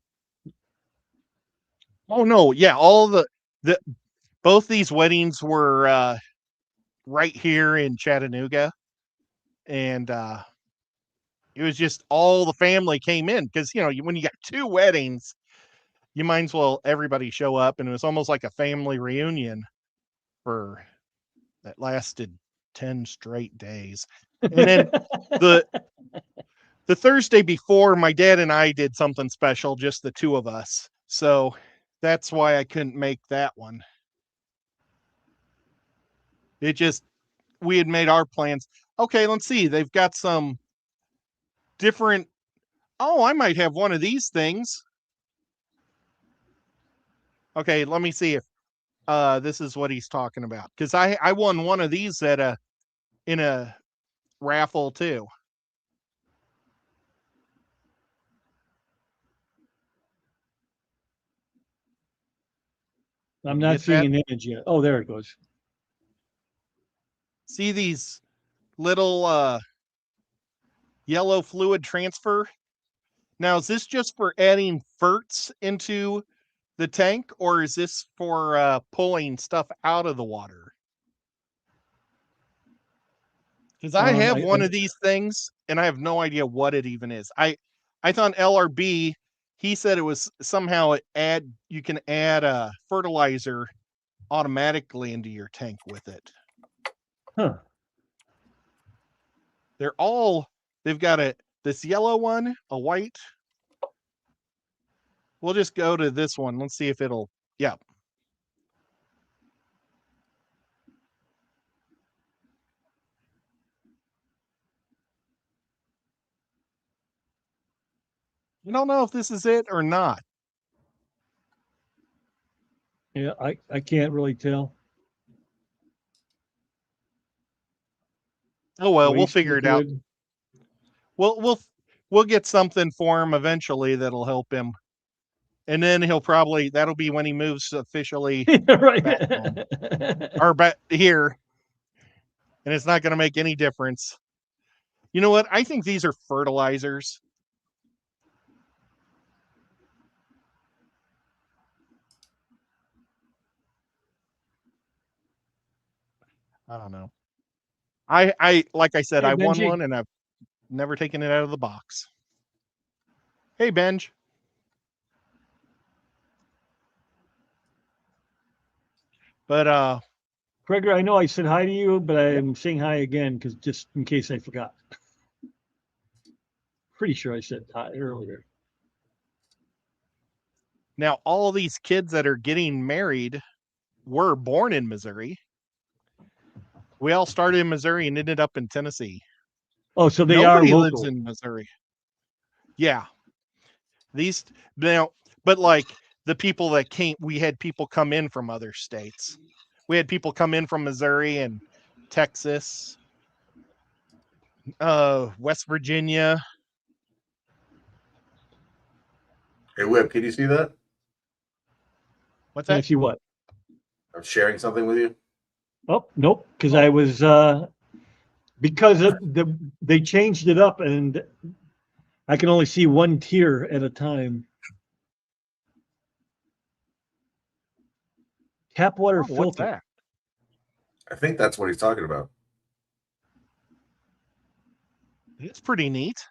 Oh no, yeah, all the both these weddings were right here in Chattanooga, and it was just all the family came in because when you got two weddings, you might as well everybody show up, and it was almost like a family reunion for that lasted 10 straight days. And then the Thursday before, my dad and I did something special, just the two of us. So that's why I couldn't make that one. We had made our plans. Okay, let's see. They've got some different. Oh, I might have one of these things. Okay, let me see if this is what he's talking about. Because I won one of these in a raffle too. I'm not seeing an image yet. Oh, there it goes. See these little yellow fluid transfer? Now, is this just for adding ferts into the tank, or is this for pulling stuff out of the water? Because I have one of these things, and I have no idea what it even is. I thought LRB, he said it was somehow you can add a fertilizer automatically into your tank with it. Huh. They've got this yellow one, a white. We'll just go to this one. Let's see if yeah. You don't know if this is it or not. Yeah, I can't really tell. Oh well, we'll figure it out. We'll get something for him eventually that'll help him. And then that'll be when he moves officially right back home, or back here. And it's not going to make any difference. You know what? I think these are fertilizers. I don't know. I like I said, Hey, I won Benji. one and I've never taken it out of the box. Hey, Benj. But Gregor, I know I said hi to you, but I'm saying hi again because just in case I forgot. Pretty sure I said hi earlier. Now all these kids that are getting married were born in Missouri. We all started in Missouri and ended up in Tennessee. Oh, so Nobody are local. lives in Missouri. Yeah. But like the people that came, we had people come in from other states. We had people come in from Missouri and Texas, West Virginia. Hey, Whip, can you see that? What's that? Can I see what? I'm sharing something with you. Oh, nope. Because I was because they changed it up and I can only see one tier at a time. Tap water filter. What's that? I think that's what he's talking about. It's pretty neat.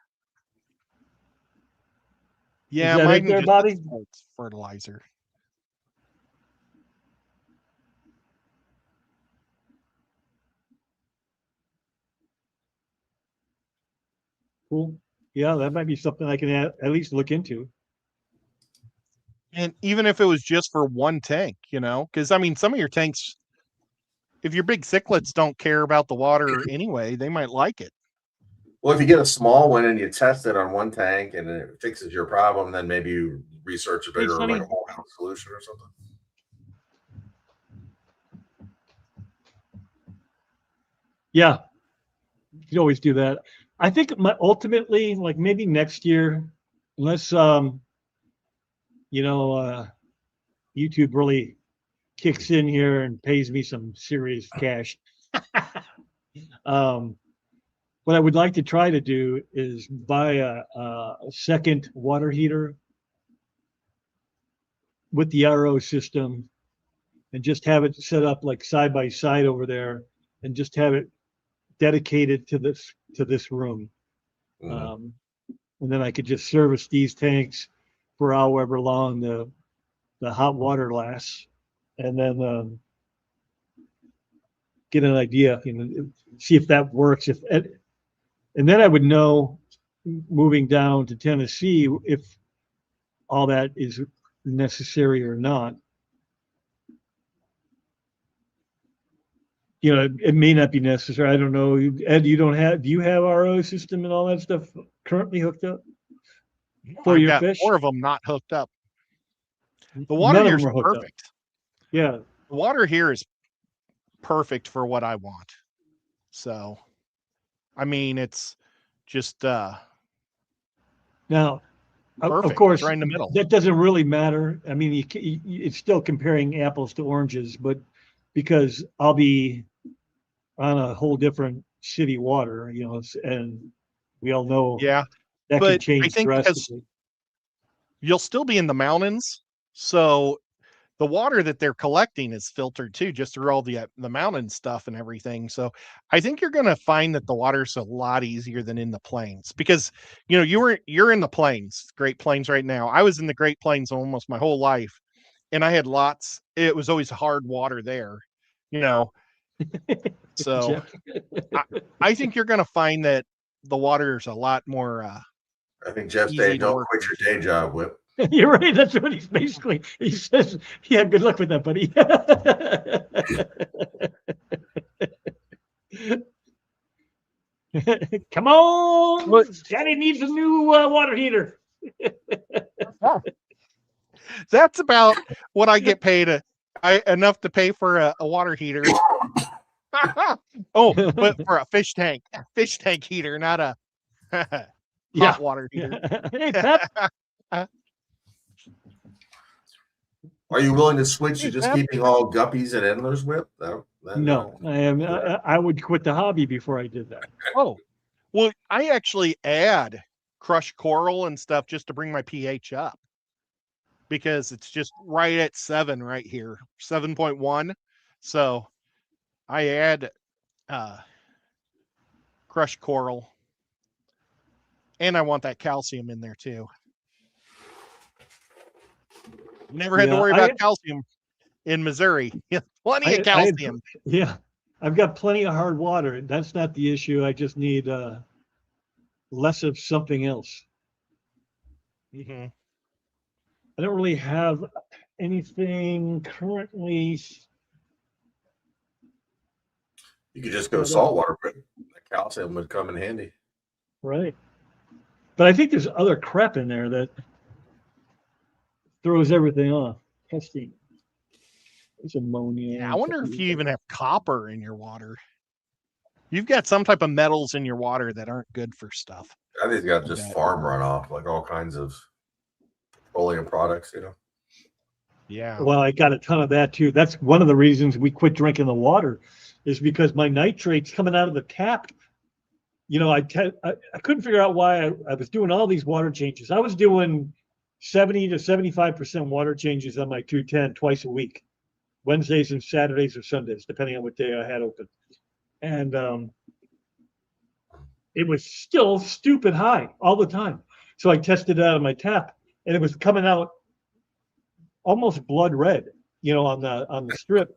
Yeah, is that mine it there, just Bobby? it's fertilizer. Cool. Yeah, that might be something I can at least look into. And even if it was just for one tank, because I mean, some of your tanks, if your big cichlids don't care about the water anyway, they might like it. Well, if you get a small one and you test it on one tank and it fixes your problem, then maybe you research a bigger, like a whole house solution or something. Yeah, you can always do that. I think ultimately, like maybe next year, unless YouTube really kicks in here and pays me some serious cash. What I would like to try to do is buy a second water heater with the RO system and just have it set up like side by side over there, and just have it dedicated to this room. Mhm. And then I could just service these tanks for however long the hot water lasts, and then get an idea, see if that works. And then I would know, moving down to Tennessee, if all that is necessary or not. It may not be necessary. I don't know. Ed, do you have RO system and all that stuff currently hooked up for I've your got fish? 4 of them not hooked up. The water None of here them is are hooked up. perfect. Yeah. The water here is perfect for what I want. So, I mean, it's just Now, of perfect. It's course, right in the middle. that doesn't really matter. I mean, it's still comparing apples to oranges, but because I'll be on a whole different city water, and we all know Yeah, that could but I change think because drastically. you'll still be in the mountains, so the water that they're collecting is filtered too, just through all the mountain stuff and everything. So I think you're going to find that the water's a lot easier than in the plains, because you're in the plains, Great Plains right now. I was in the Great Plains almost my whole life, and I had lots. It was always hard water there, you know. So Jeff. I think you're going to find that the water's a lot more I think Jeff's easy saying, to don't work quit with. your day job, Whip. You're right. That's what he says. Yeah, good luck with that, buddy. Come on, What? Daddy needs a new water heater. That's about what I get paid. Enough to pay for a water heater. Oh, but for a fish tank heater, not a Yeah. hot water heater. Hey, Pep. Are you willing to switch to Hey, just Pep. keeping all guppies and endlers, Whip? No, I would quit the hobby before I did that. Oh, well, I actually add crushed coral and stuff just to bring my pH up, because it's just right at 7 right here, 7.1. So I add crushed coral, and I want that calcium in there too. Never had to worry about calcium in Missouri. Plenty of calcium. I've got plenty of hard water. That's not the issue. I just need less of something else. Mm-hmm. I don't really have anything currently. You could just go saltwater, but the calcium would come in handy. Right. But I think there's other crap in there that throws everything off. Testing. There's ammonia. Yeah, I wonder if you even have copper in your water. You've got some type of metals in your water that aren't good for stuff. I think it's got just farm runoff, like all kinds of petroleum products, Yeah. Well, I got a ton of that too. That's one of the reasons we quit drinking the water, is because my nitrates coming out of the tap. I couldn't figure out why I was doing all these water changes. I was doing 70 to 75% water changes on my 210 twice a week, Wednesdays and Saturdays or Sundays, depending on what day I had open. And it was still stupid high all the time. So I tested it out of my tap, and it was coming out almost blood red, on the strip.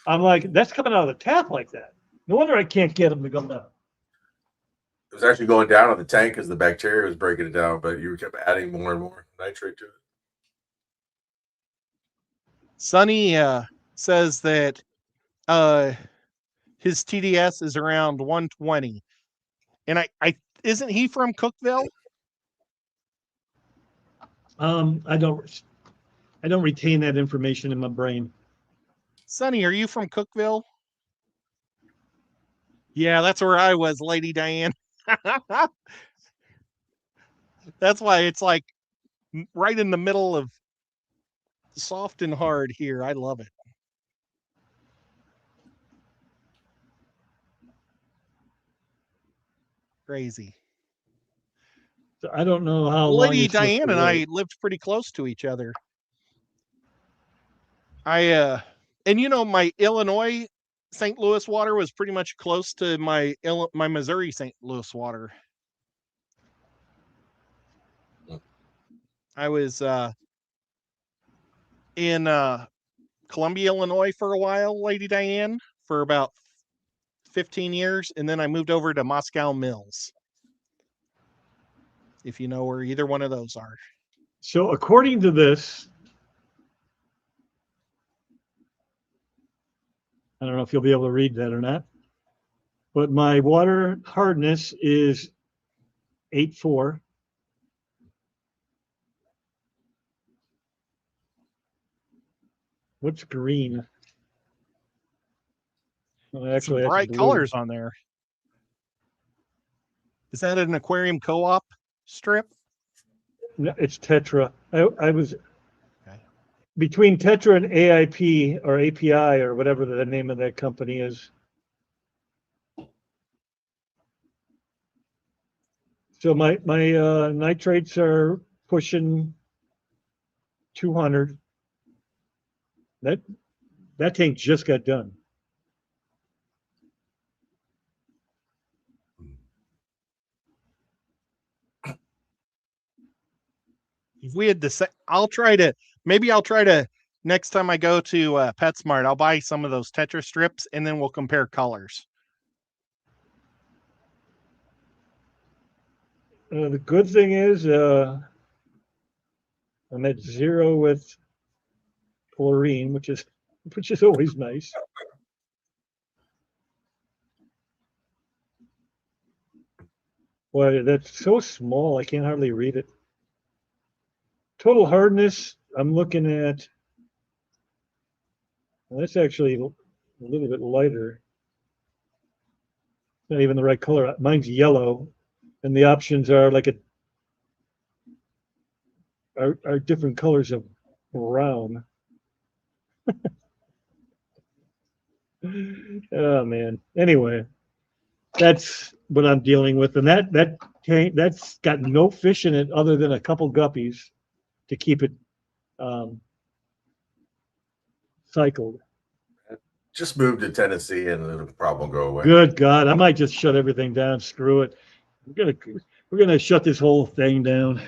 I'm like, that's coming out of the tap like that. No wonder I can't get them to go down. It was actually going down in the tank because the bacteria was breaking it down, but you kept adding more and more nitrate to it. Sonny says that his TDS is around 120. And I isn't he from Cookville? I don't retain that information in my brain. Sonny, are you from Cookville? Yeah, that's where I was, Lady Diane. That's why it's like right in the middle of soft and hard here. I love it. Crazy. So I don't know how long Lady you're supposed Diane to and wait. I lived pretty close to each other. I And my Illinois St. Louis water was pretty much close to my Missouri St. Louis water. I was in Columbia, Illinois for a while, Lady Diane, for about 15 years, and then I moved over to Moscow Mills. If you know where either one of those are. So according to this, I don't know if you'll be able to read that or not, but my water hardness is 8.4. What's green? Well, actually, some bright colors on there. Is that an aquarium co-op strip? No, it's Tetra. I was between Tetra and AIP or API or whatever the name of that company is. So my nitrates are pushing 200. That tank just got done. If we had I'll try to next time I go to PetSmart, I'll buy some of those Tetra strips and then we'll compare colors. The good thing is I'm at 0 with chlorine, which is always nice. Boy, that's so small, I can't hardly read it. Total hardness, I'm looking at, well, that's actually a little bit lighter. Not even the right color. Mine's yellow, and the options are like are different colors of brown. Oh man. Anyway, that's what I'm dealing with, and that tank that's got no fish in it other than a couple guppies to keep it cycled. Just move to Tennessee and the problem will go away. Good God, I might just shut everything down. Screw it. We're gonna shut this whole thing down.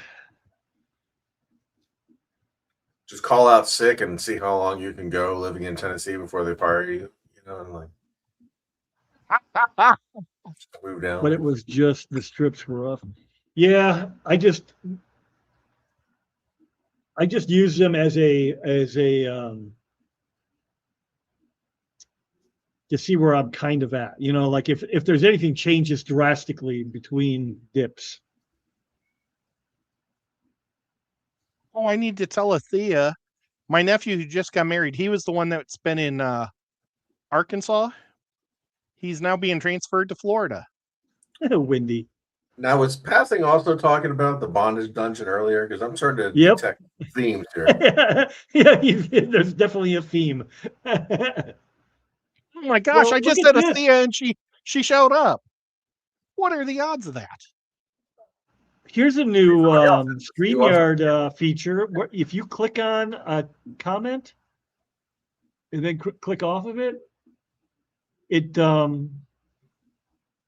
Just call out sick and see how long you can go living in Tennessee before they fire you. You know, and like move down. But it was just the strips were off. Yeah, I just use them as a to see where I'm kind of at. You know, like if there's anything changes drastically between dips. Oh, I need to tell Athea, my nephew who just got married, he was the one that's been in Arkansas. He's now being transferred to Florida. Windy. Now, was Passing also talking about the bondage dungeon earlier? Because I'm starting to detect themes here. Yeah, there's definitely a theme. Oh my gosh, well, I just said Athea and she showed up. What are the odds of that? Here's a new StreamYard feature. Where if you click on a comment and then click off of it, it kind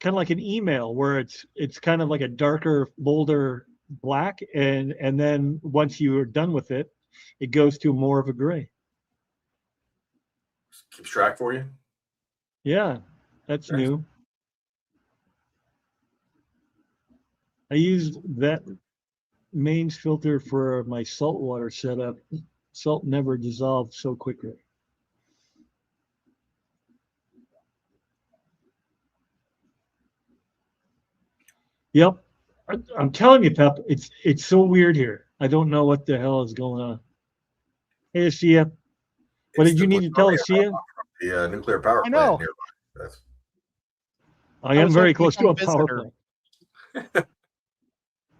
of like an email where it's kind of like a darker, bolder black, and then once you are done with it, it goes to more of a gray. Keeps track for you. Yeah, that's new. I used that mains filter for my saltwater setup. Salt never dissolved so quickly. Yep, I'm telling you, Pep, it's so weird here. I don't know what the hell is going on. Hey, Asia, what did you need to tell Asia? The nuclear power plant nearby. I am very close to a power plant.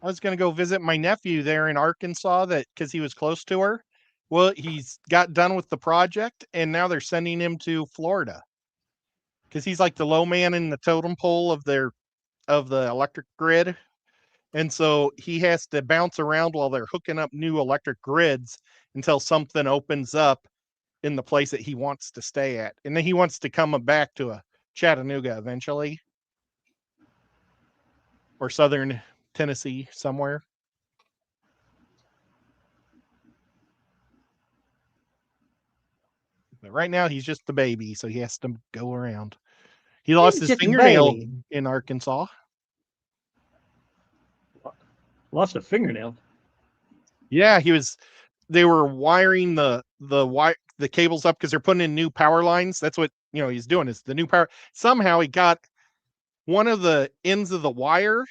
I was going to go visit my nephew there in Arkansas because he was close to her. Well, he's got done with the project and now they're sending him to Florida because he's like the low man in the totem pole of the electric grid. And so he has to bounce around while they're hooking up new electric grids until something opens up in the place that he wants to stay at. And then he wants to come back to a Chattanooga eventually. Or southern Tennessee somewhere. But right now he's just the baby, so he has to go around. He lost his fingernail in Arkansas. Lost a fingernail. Yeah, they were wiring the cables up because they're putting in new power lines. That's what he's doing is the new power. Somehow he got one of the ends of the wire,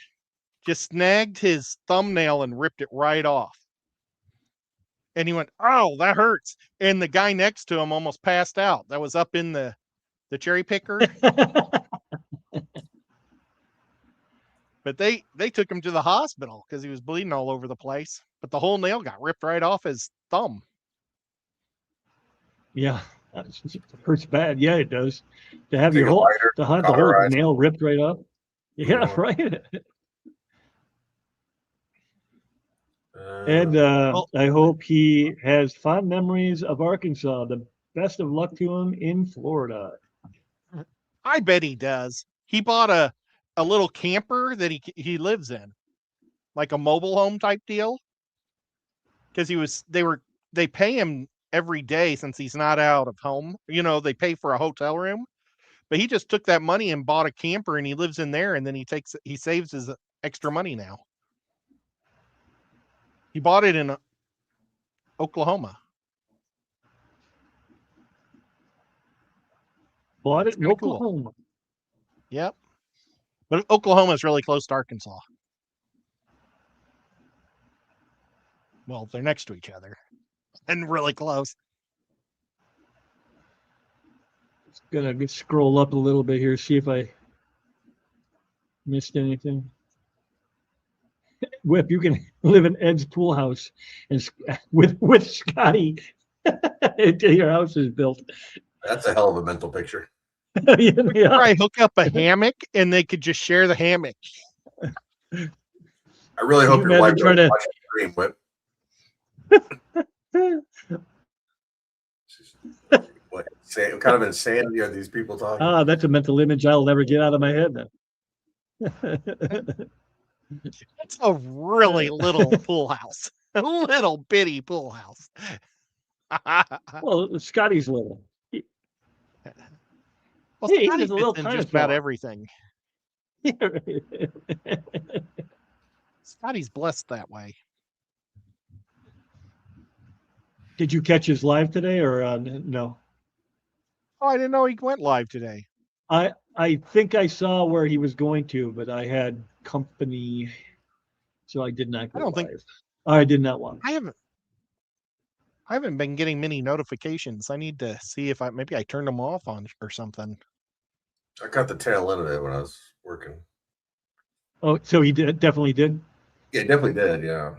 just snagged his thumbnail and ripped it right off. And he went, "Oh, that hurts." And the guy next to him almost passed out. That was up in the cherry picker. But they took him to the hospital because he was bleeding all over the place. But the whole nail got ripped right off his thumb. Yeah, it hurts bad. Yeah, it does. To have your whole the whole nail ripped right off. Yeah, right. And I hope he has fond memories of Arkansas. The best of luck to him in Florida. I bet he does. He bought a little camper that he lives in, like a mobile home type deal. Because they pay him every day since he's not out of home. They pay for a hotel room, but he just took that money and bought a camper and he lives in there, and then he saves his extra money now. He bought it in Oklahoma. Bought it in Oklahoma. Cool. Yep. But Oklahoma is really close to Arkansas. Well, they're next to each other and really close. Just gonna scroll up a little bit here, see if I missed anything. Whip, you can live in Ed's pool house and with Scotty until your house is built. That's a hell of a mental picture. Yeah. Right, hook up a hammock and they could just share the hammock. I really hope your wife doesn't watch the stream, Whip. What kind of insanity are these people talking? That's a mental image I'll never get out of my head then. It's a really little pool house. A little bitty pool house. Well, Scotty's little. Well, hey, Scotty's a little tiny just about everything. Scotty's blessed that way. Did you catch his live today or no? Oh, I didn't know he went live today. I think I saw where he was going to, but I had company, so I did not go live. I did not watch. I haven't been getting many notifications. I need to see if maybe I turned them off on or something. I caught the tail end of it when I was working. Oh, so he definitely did? Yeah, definitely did, yeah.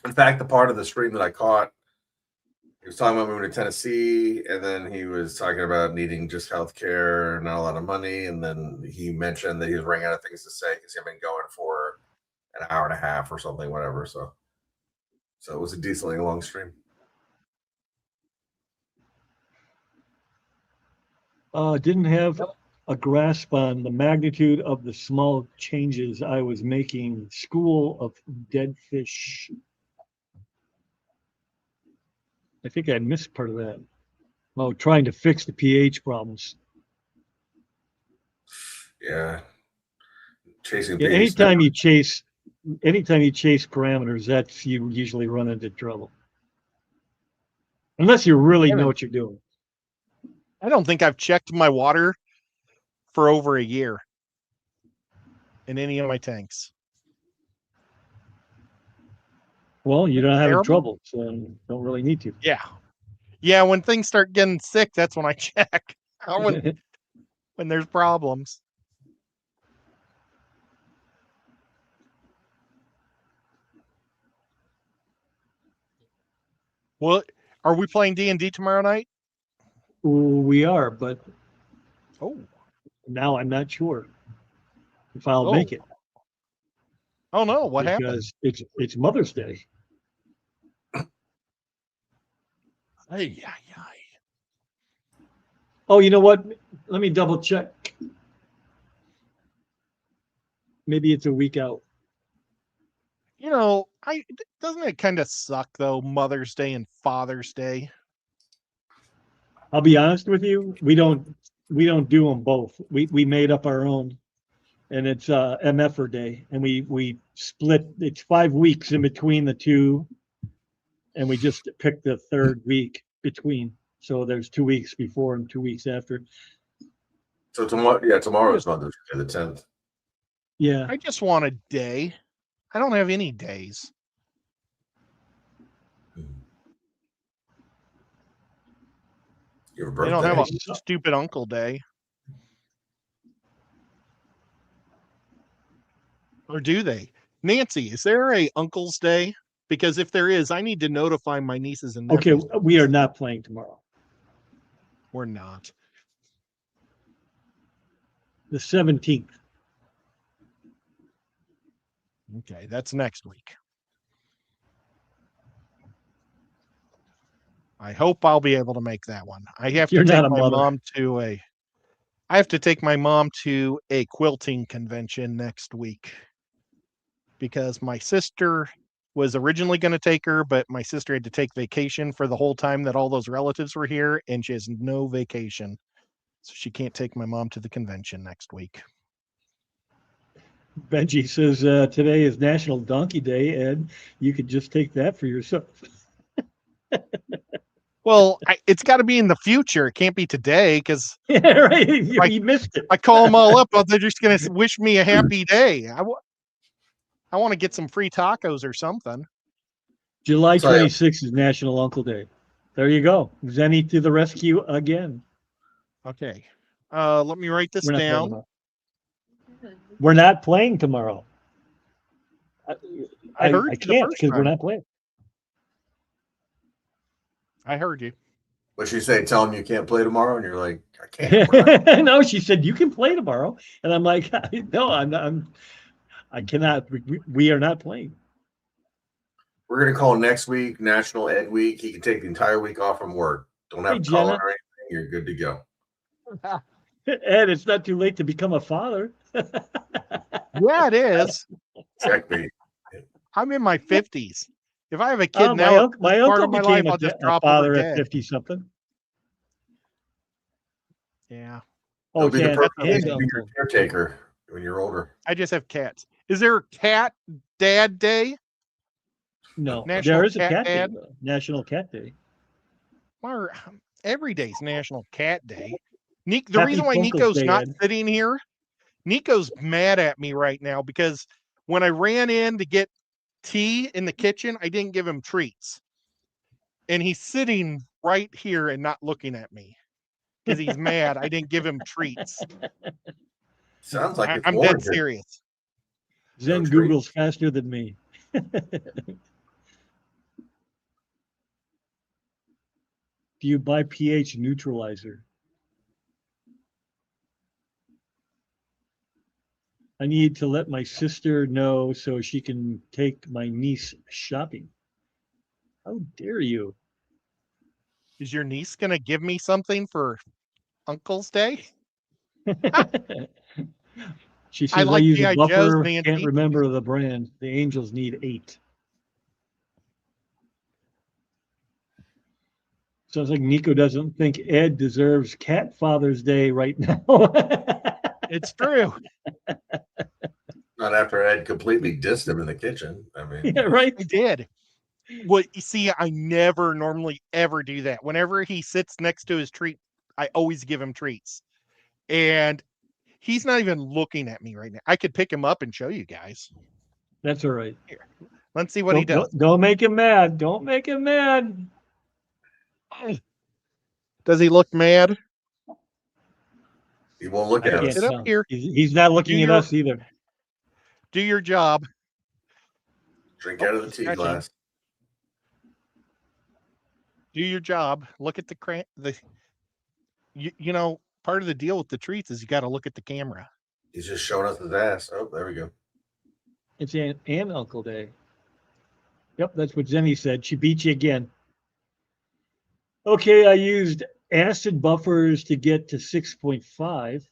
In fact, the part of the stream that I caught, he was talking about moving to Tennessee, and then he was talking about needing just health care, not a lot of money, and then he mentioned that he was running out of things to say because he had been going for an hour and a half or something, whatever. So it was a decently long stream. Didn't have a grasp on the magnitude of the small changes I was making. School of Dead Fish. I think I missed part of that. Oh, trying to fix the pH problems. Yeah. Chasing pH. Anytime you chase parameters, that's you usually run into trouble. Unless you really know what you're doing. I don't think I've checked my water for over a year in any of my tanks. Well, you're not having trouble, so you don't really need to. Yeah. When things start getting sick, that's when I check. when there's problems. Well, are we playing D&D tomorrow night? We are, but now I'm not sure if I'll make it. Oh no! What happened? Because it's Mother's Day. Ay, ay, ay. Oh, you know what? Let me double check. Maybe it's a week out. You know, doesn't it kind of suck though, Mother's Day and Father's Day? I'll be honest with you. We don't do them both. We made up our own, and it's MFR Day, and we split. It's 5 weeks in between the two, and we just picked the third week between. So there's 2 weeks before and 2 weeks after. So tomorrow is Mother's Day, the 10th. Yeah. I just want a day. I don't have any days. Your They birthday. don't have a stupid Uncle Day. Or do they? Nancy, is there a Uncle's Day? Because if there is, I need to notify my nieces and Okay, nephews. we are not playing tomorrow. We're not. The 17th. Okay, that's next week. I hope I'll be able to make that one. I have to take my mom to I have to take my mom to a quilting convention next week because my sister was originally going to take her, but my sister had to take vacation for the whole time that all those relatives were here, and she has no vacation. So she can't take my mom to the convention next week. Benji says today is National Donkey Day, Ed. You could just take that for yourself. Well, it's got to be in the future. It can't be today because yeah, right. You missed it. I call them all up. They're just going to wish me a happy day. I want to get some free tacos or something. July 26th is National Uncle Day. There you go. Zenny to the rescue again. Okay. Let me write this down. We're not playing tomorrow. I heard I can't because we're not playing. I heard you. What she say? Tell him you can't play tomorrow, and you're like, I can't. No, she said you can play tomorrow, and I'm like, no, I cannot. We are not playing. We're gonna call next week National Ed Week. He can take the entire week off from work. Don't have to call it or anything. You're good to go. Ed, it's not too late to become a father. Yeah, it is. Check me. I'm in my 50s. If I have a kid now, my part uncle of my became life, I'll just a drop father over at 50 something. Yeah. Oh, be the perfect be your caretaker when you're older. I just have cats. Is there a cat dad day? No, National there is a cat day. dad? National Cat Day. Every day's National Cat Day. The reason why Nico's not sitting here, Nico's mad at me right now because when I ran in to get tea in the kitchen, I didn't give him treats. And he's sitting right here and not looking at me because he's mad. I didn't give him treats. Sounds like I'm dead serious. Zen Google's faster than me. Do you buy pH neutralizer? I need to let my sister know so she can take my niece shopping. How dare you? Is your niece going to give me something for Uncle's Day? She says I use a buffer, can't remember the brand. The Angels need 8. Sounds like Nico doesn't think Ed deserves Cat Father's Day right now. It's true. Not after Ed completely dissed him in the kitchen. I mean, yeah, right. I did. Well, you see, I never normally ever do that. Whenever he sits next to his treat, I always give him treats. And he's not even looking at me right now. I could pick him up and show you guys. That's all right. Here, let's see what he does. Don't make him mad. Don't make him mad. Does he look mad? He won't look at us. Sit up here. He's not looking at us either. Do your job. Drink out of the tea glass. Do your job. Look at you know, part of the deal with the treats is you got to look at the camera. He's just showing us his ass. Oh, there we go. It's Aunt and Uncle Day. Yep, that's what Zenny said. She beat you again. Okay, I used acid buffers to get to 6.5.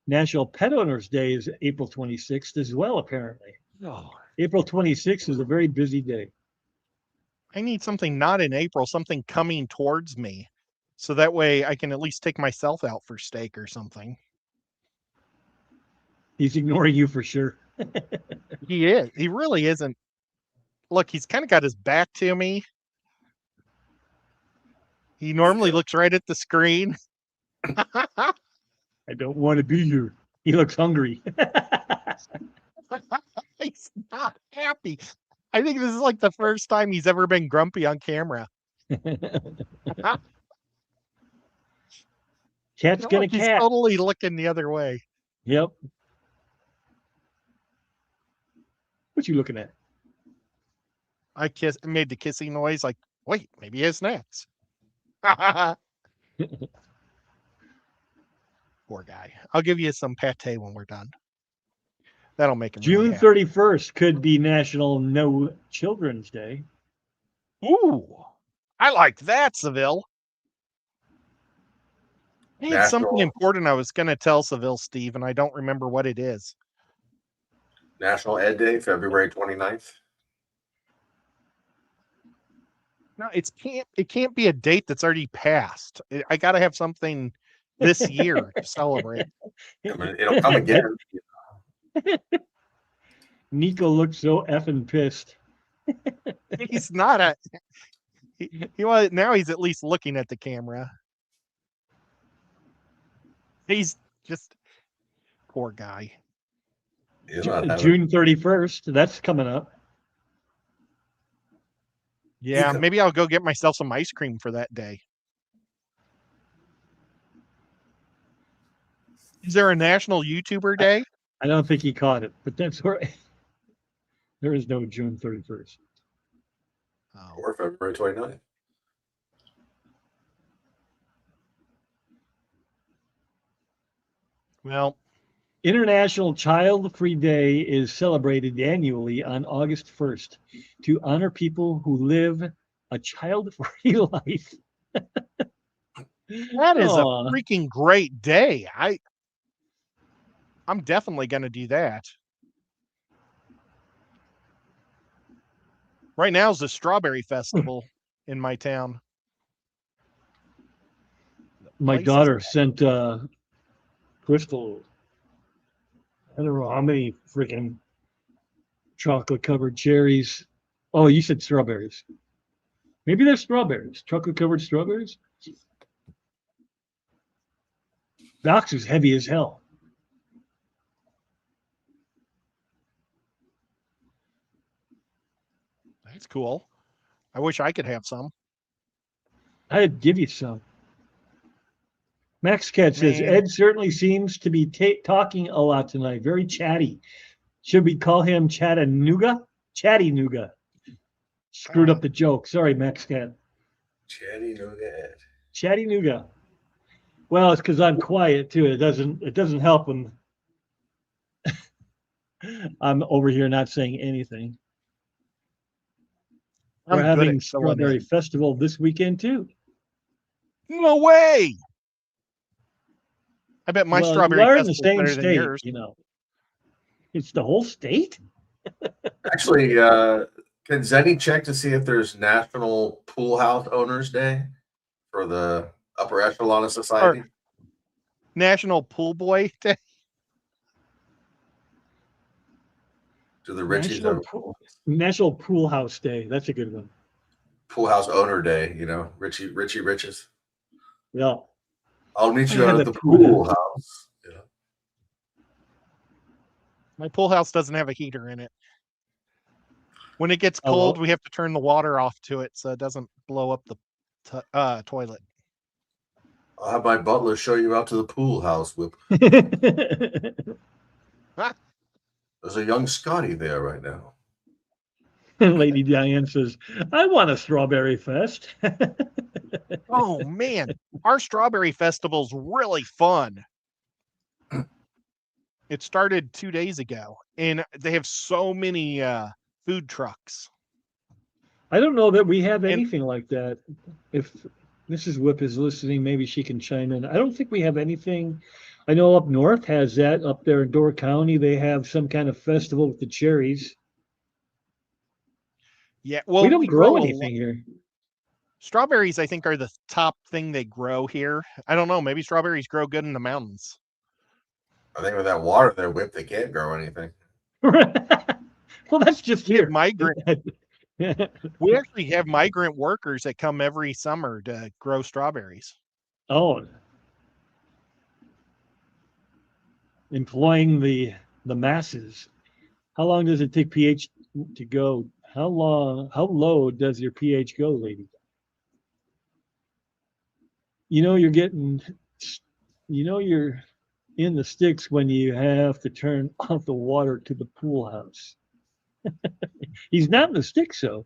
National Pet Owners Day is April 26th as well, apparently. Oh, April 26th is a very busy day. I need something not in April, something coming towards me. So that way I can at least take myself out for steak or something. He's ignoring you for sure. He is. He really isn't. Look, he's kind of got his back to me. He normally looks right at the screen. I don't want to be here. He looks hungry. He's not happy. I think this is like the first time he's ever been grumpy on camera. Cat's gonna He's cat. totally looking the other way. Yep. What you looking at? I made the kissing noise like, wait, maybe he has snacks. Poor guy. I'll give you some pate when we're done. That'll make him really June happy. 31st could be National No Children's Day. Ooh, I like that, Seville. Hey, it's something important I was going to tell Seville, Steve, and I don't remember what it is. National Ed Day, February 29th. No, it can't be a date that's already passed. I got to have something this year to celebrate. I mean, it'll come again. Nico looks so effing pissed. He's not a. He was now. He's at least looking at the camera. He's just poor guy. June 31st. That's coming up. Yeah, maybe I'll go get myself some ice cream for that day. Is there a National YouTuber Day? I don't think he caught it, but that's all right. There is no June 31st. Or February 29th. Well, International Child Free Day is celebrated annually on August 1st to honor people who live a child-free life. That is a freaking great day. I'm definitely going to do that. Right now is the Strawberry Festival in my town. My daughter sent Crystal, I don't know how many freaking chocolate-covered cherries. Oh, you said strawberries. Maybe they're strawberries. Chocolate-covered strawberries? Box is heavy as hell. That's cool. I wish I could have some. I'd give you some. Max Cat says, Ed certainly seems to be talking a lot tonight. Very chatty. Should we call him Chattanooga? Chattanooga. Screwed up the joke. Sorry, Max Cat. Chattanooga Ed. Chattanooga. Well, it's because I'm quiet too. It doesn't help when I'm over here not saying anything. We're having Strawberry Festival this weekend too. No way! I bet my Strawberry Festival is better state, than yours. You know, it's the whole state. Actually, can Zenny check to see if there's National Pool House Owners Day for the upper echelon of society? Or National Pool Boy Day. Do the Richies National Pool House Day? That's a good one. Pool House Owner Day, you know, Richie Riches. Yeah. I'll meet you out at the pool house. Yeah. My pool house doesn't have a heater in it. When it gets cold, we have to turn the water off to it so it doesn't blow up the toilet. I'll have my butler show you out to the pool house, Whip. There's a young Scotty there right now. Lady Diane says, I want a Strawberry Fest. Oh, man. Our Strawberry Festival's really fun. It started 2 days ago, and they have so many food trucks. I don't know that we have anything like that. If Mrs. Whip is listening, maybe she can chime in. I don't think we have anything. I know up north has that. Up there in Door County, they have some kind of festival with the cherries. Yeah, well, We don't we grow grow anything here. strawberries. I think are the top thing they grow here. I don't know. Maybe strawberries grow good in the mountains. I think with that water there, Whip, they can't grow anything. Well, that's just We have here. migrant. We actually have migrant workers that come every summer to grow strawberries. Oh, employing the masses. How long does it take pH to go? How low does your pH go, lady? You're getting, you're in the sticks when you have to turn off the water to the pool house. He's not in the sticks, though.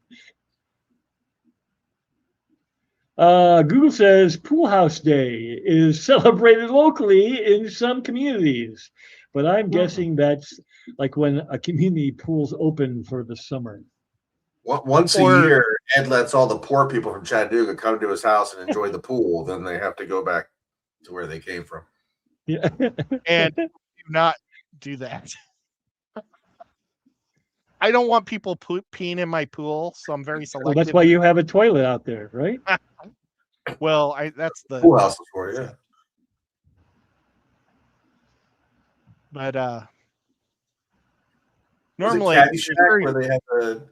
Google says Pool House Day is celebrated locally in some communities, but I'm guessing that's like when a community pool's open for the summer. Once a year, Ed lets all the poor people from Chattanooga come to his house and enjoy the pool. Then they have to go back to where they came from. Yeah. And do not do that. I don't want people peeing in my pool, so I'm very selective. Well, that's why you have a toilet out there, right? Well, that's the pool house for you. Yeah. But normally, very... where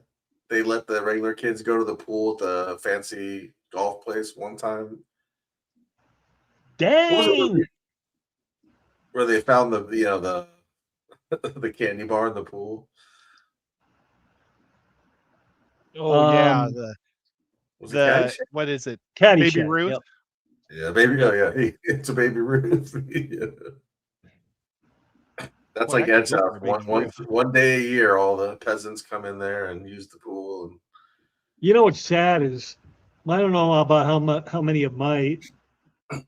they let the regular kids go to the pool at the fancy golf place one time. Dang! Where they found the the candy bar in the pool. Oh yeah, what is it? Caddy Baby Shack, Ruth. Yep. Yeah, baby. Oh yeah, it's a Baby Ruth. Yeah. That's like Ed's house. One day a year, all the peasants come in there and use the pool. And... What's sad is, I don't know about how many of my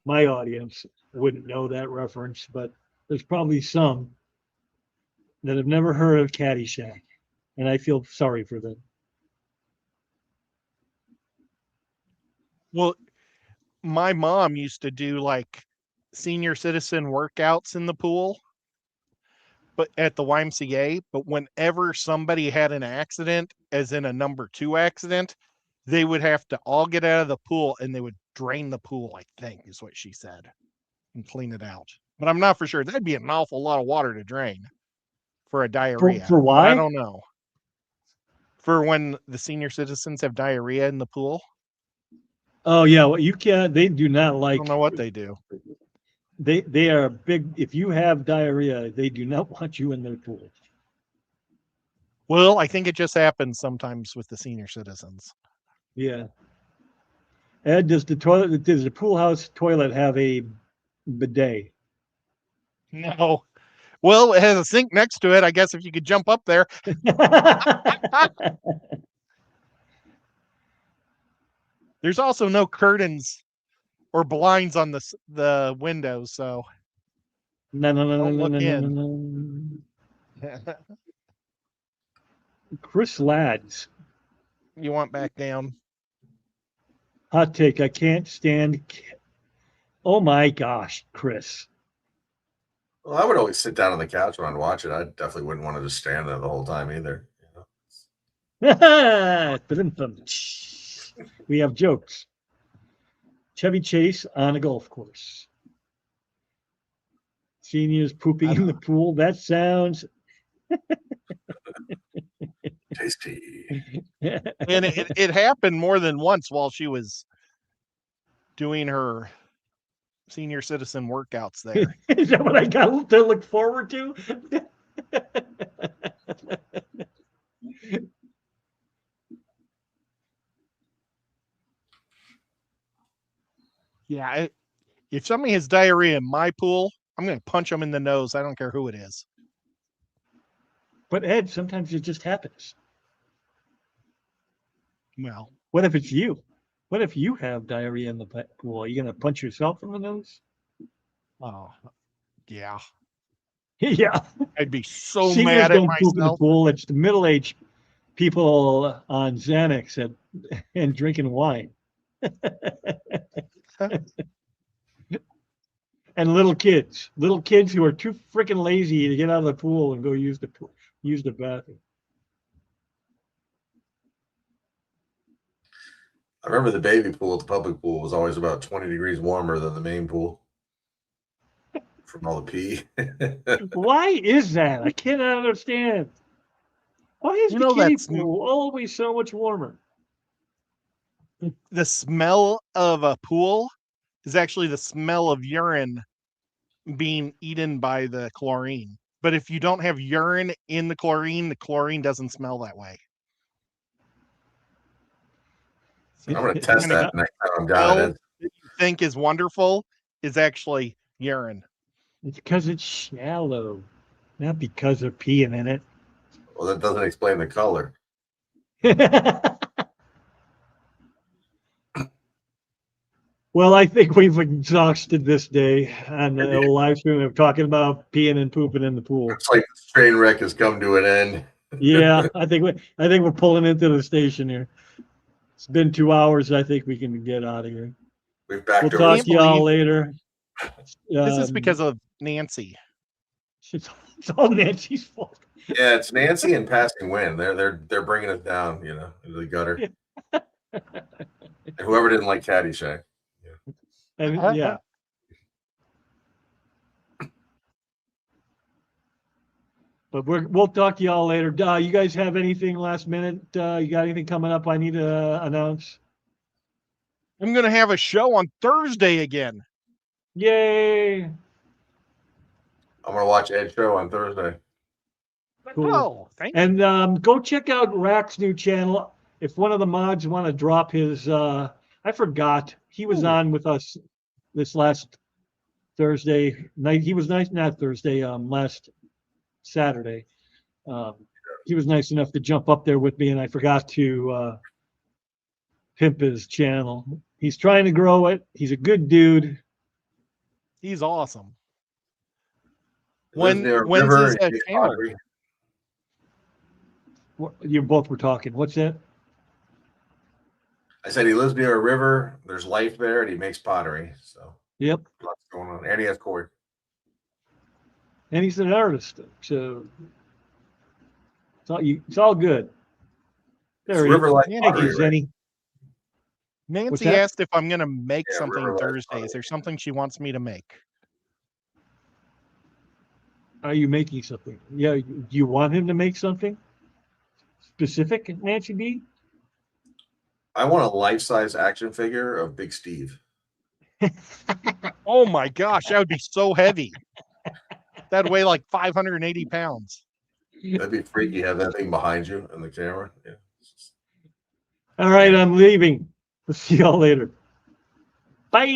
audience wouldn't know that reference, but there's probably some that have never heard of Caddyshack, and I feel sorry for them. Well, my mom used to do like senior citizen workouts in the pool, but at the YMCA. But whenever somebody had an accident, as in a number 2 accident, they would have to all get out of the pool and they would drain the pool, I think is what she said, and clean it out. But I'm not for sure. That'd be an awful lot of water to drain for a diarrhea. For why? But I don't know. For when the senior citizens have diarrhea in the pool. Oh yeah, well, you can't. They do not like. I don't know what they do. They are big. If you have diarrhea, they do not want you in their pool. Well, I think it just happens sometimes with the senior citizens. Yeah. Ed, does the pool house toilet have a bidet? No. Well, it has a sink next to it. I guess if you could jump up there. There's also no curtains or blinds on the windows, so No. Chris Lads. You want back down? Hot take. I can't stand. Oh my gosh, Chris. Well, I would always sit down on the couch when I'd watch it. I definitely wouldn't want to just stand there the whole time either. We have jokes. Chevy Chase on a golf course. Seniors pooping in the pool. That sounds tasty. And it happened more than once while she was doing her senior citizen workouts there. Is that what I got to look forward to? Yeah, if somebody has diarrhea in my pool, I'm going to punch them in the nose. I don't care who it is. But Ed, sometimes it just happens. Well, what if it's you? What if you have diarrhea in the pool? Are you going to punch yourself in the nose? Oh, yeah. Yeah. I'd be so Seniors mad at don't poop in the myself. pool. It's the middle-aged people on Xanax and drinking wine. And little kids who are too freaking lazy to get out of the pool and go use the bathroom. I remember the baby pool at the public pool was always about 20 degrees warmer than the main pool from all the pee. Why is that? I cannot understand. Why is the kiddie pool always so much warmer? The smell of a pool is actually the smell of urine being eaten by the chlorine. But if you don't have urine in the chlorine doesn't smell that way. So I'm going to test that next time I'm down. That you think is wonderful is actually urine. It's because it's shallow, not because they're peeing in it. Well, that doesn't explain the color. Well, I think we've exhausted this day on the live stream of talking about peeing and pooping in the pool. It's like the train wreck has come to an end. Yeah, I think we're pulling into the station here. It's been 2 hours. I think we can get out of here. We'll talk to y'all later. This is because of Nancy. It's all Nancy's fault. Yeah, it's Nancy and passing wind. They're bringing us down, into the gutter. And whoever didn't like Caddyshack. Yeah. But we'll talk to y'all later. You guys have anything last minute? You got anything coming up I need to announce? I'm going to have a show on Thursday again. Yay! I'm going to watch Ed's show on Thursday. Cool. Oh, thank you. And go check out Rack's new channel. If one of the mods want to drop his, I forgot. He was on with us this last Thursday night. He was nice, not Thursday, last Saturday. He was nice enough to jump up there with me, and I forgot to pimp his channel. He's trying to grow it. He's a good dude. He's awesome. When's his channel? You both were talking. What's that? I said he lives near a river. There's life there, and he makes pottery. So yep, lots going on. And he has cord. And he's an artist, so it's all good. There he river like pottery, Zenny. Nancy asked if I'm going to make something Thursday. Is there something she wants me to make? Are you making something? Yeah. Do you want him to make something specific, Nancy B? I want a life-size action figure of Big Steve. Oh my gosh, that would be so heavy. That'd weigh like 580 pounds. That'd be freaky. Have that thing behind you in the camera. Yeah. All right, I'm leaving. We'll see y'all later. Bye.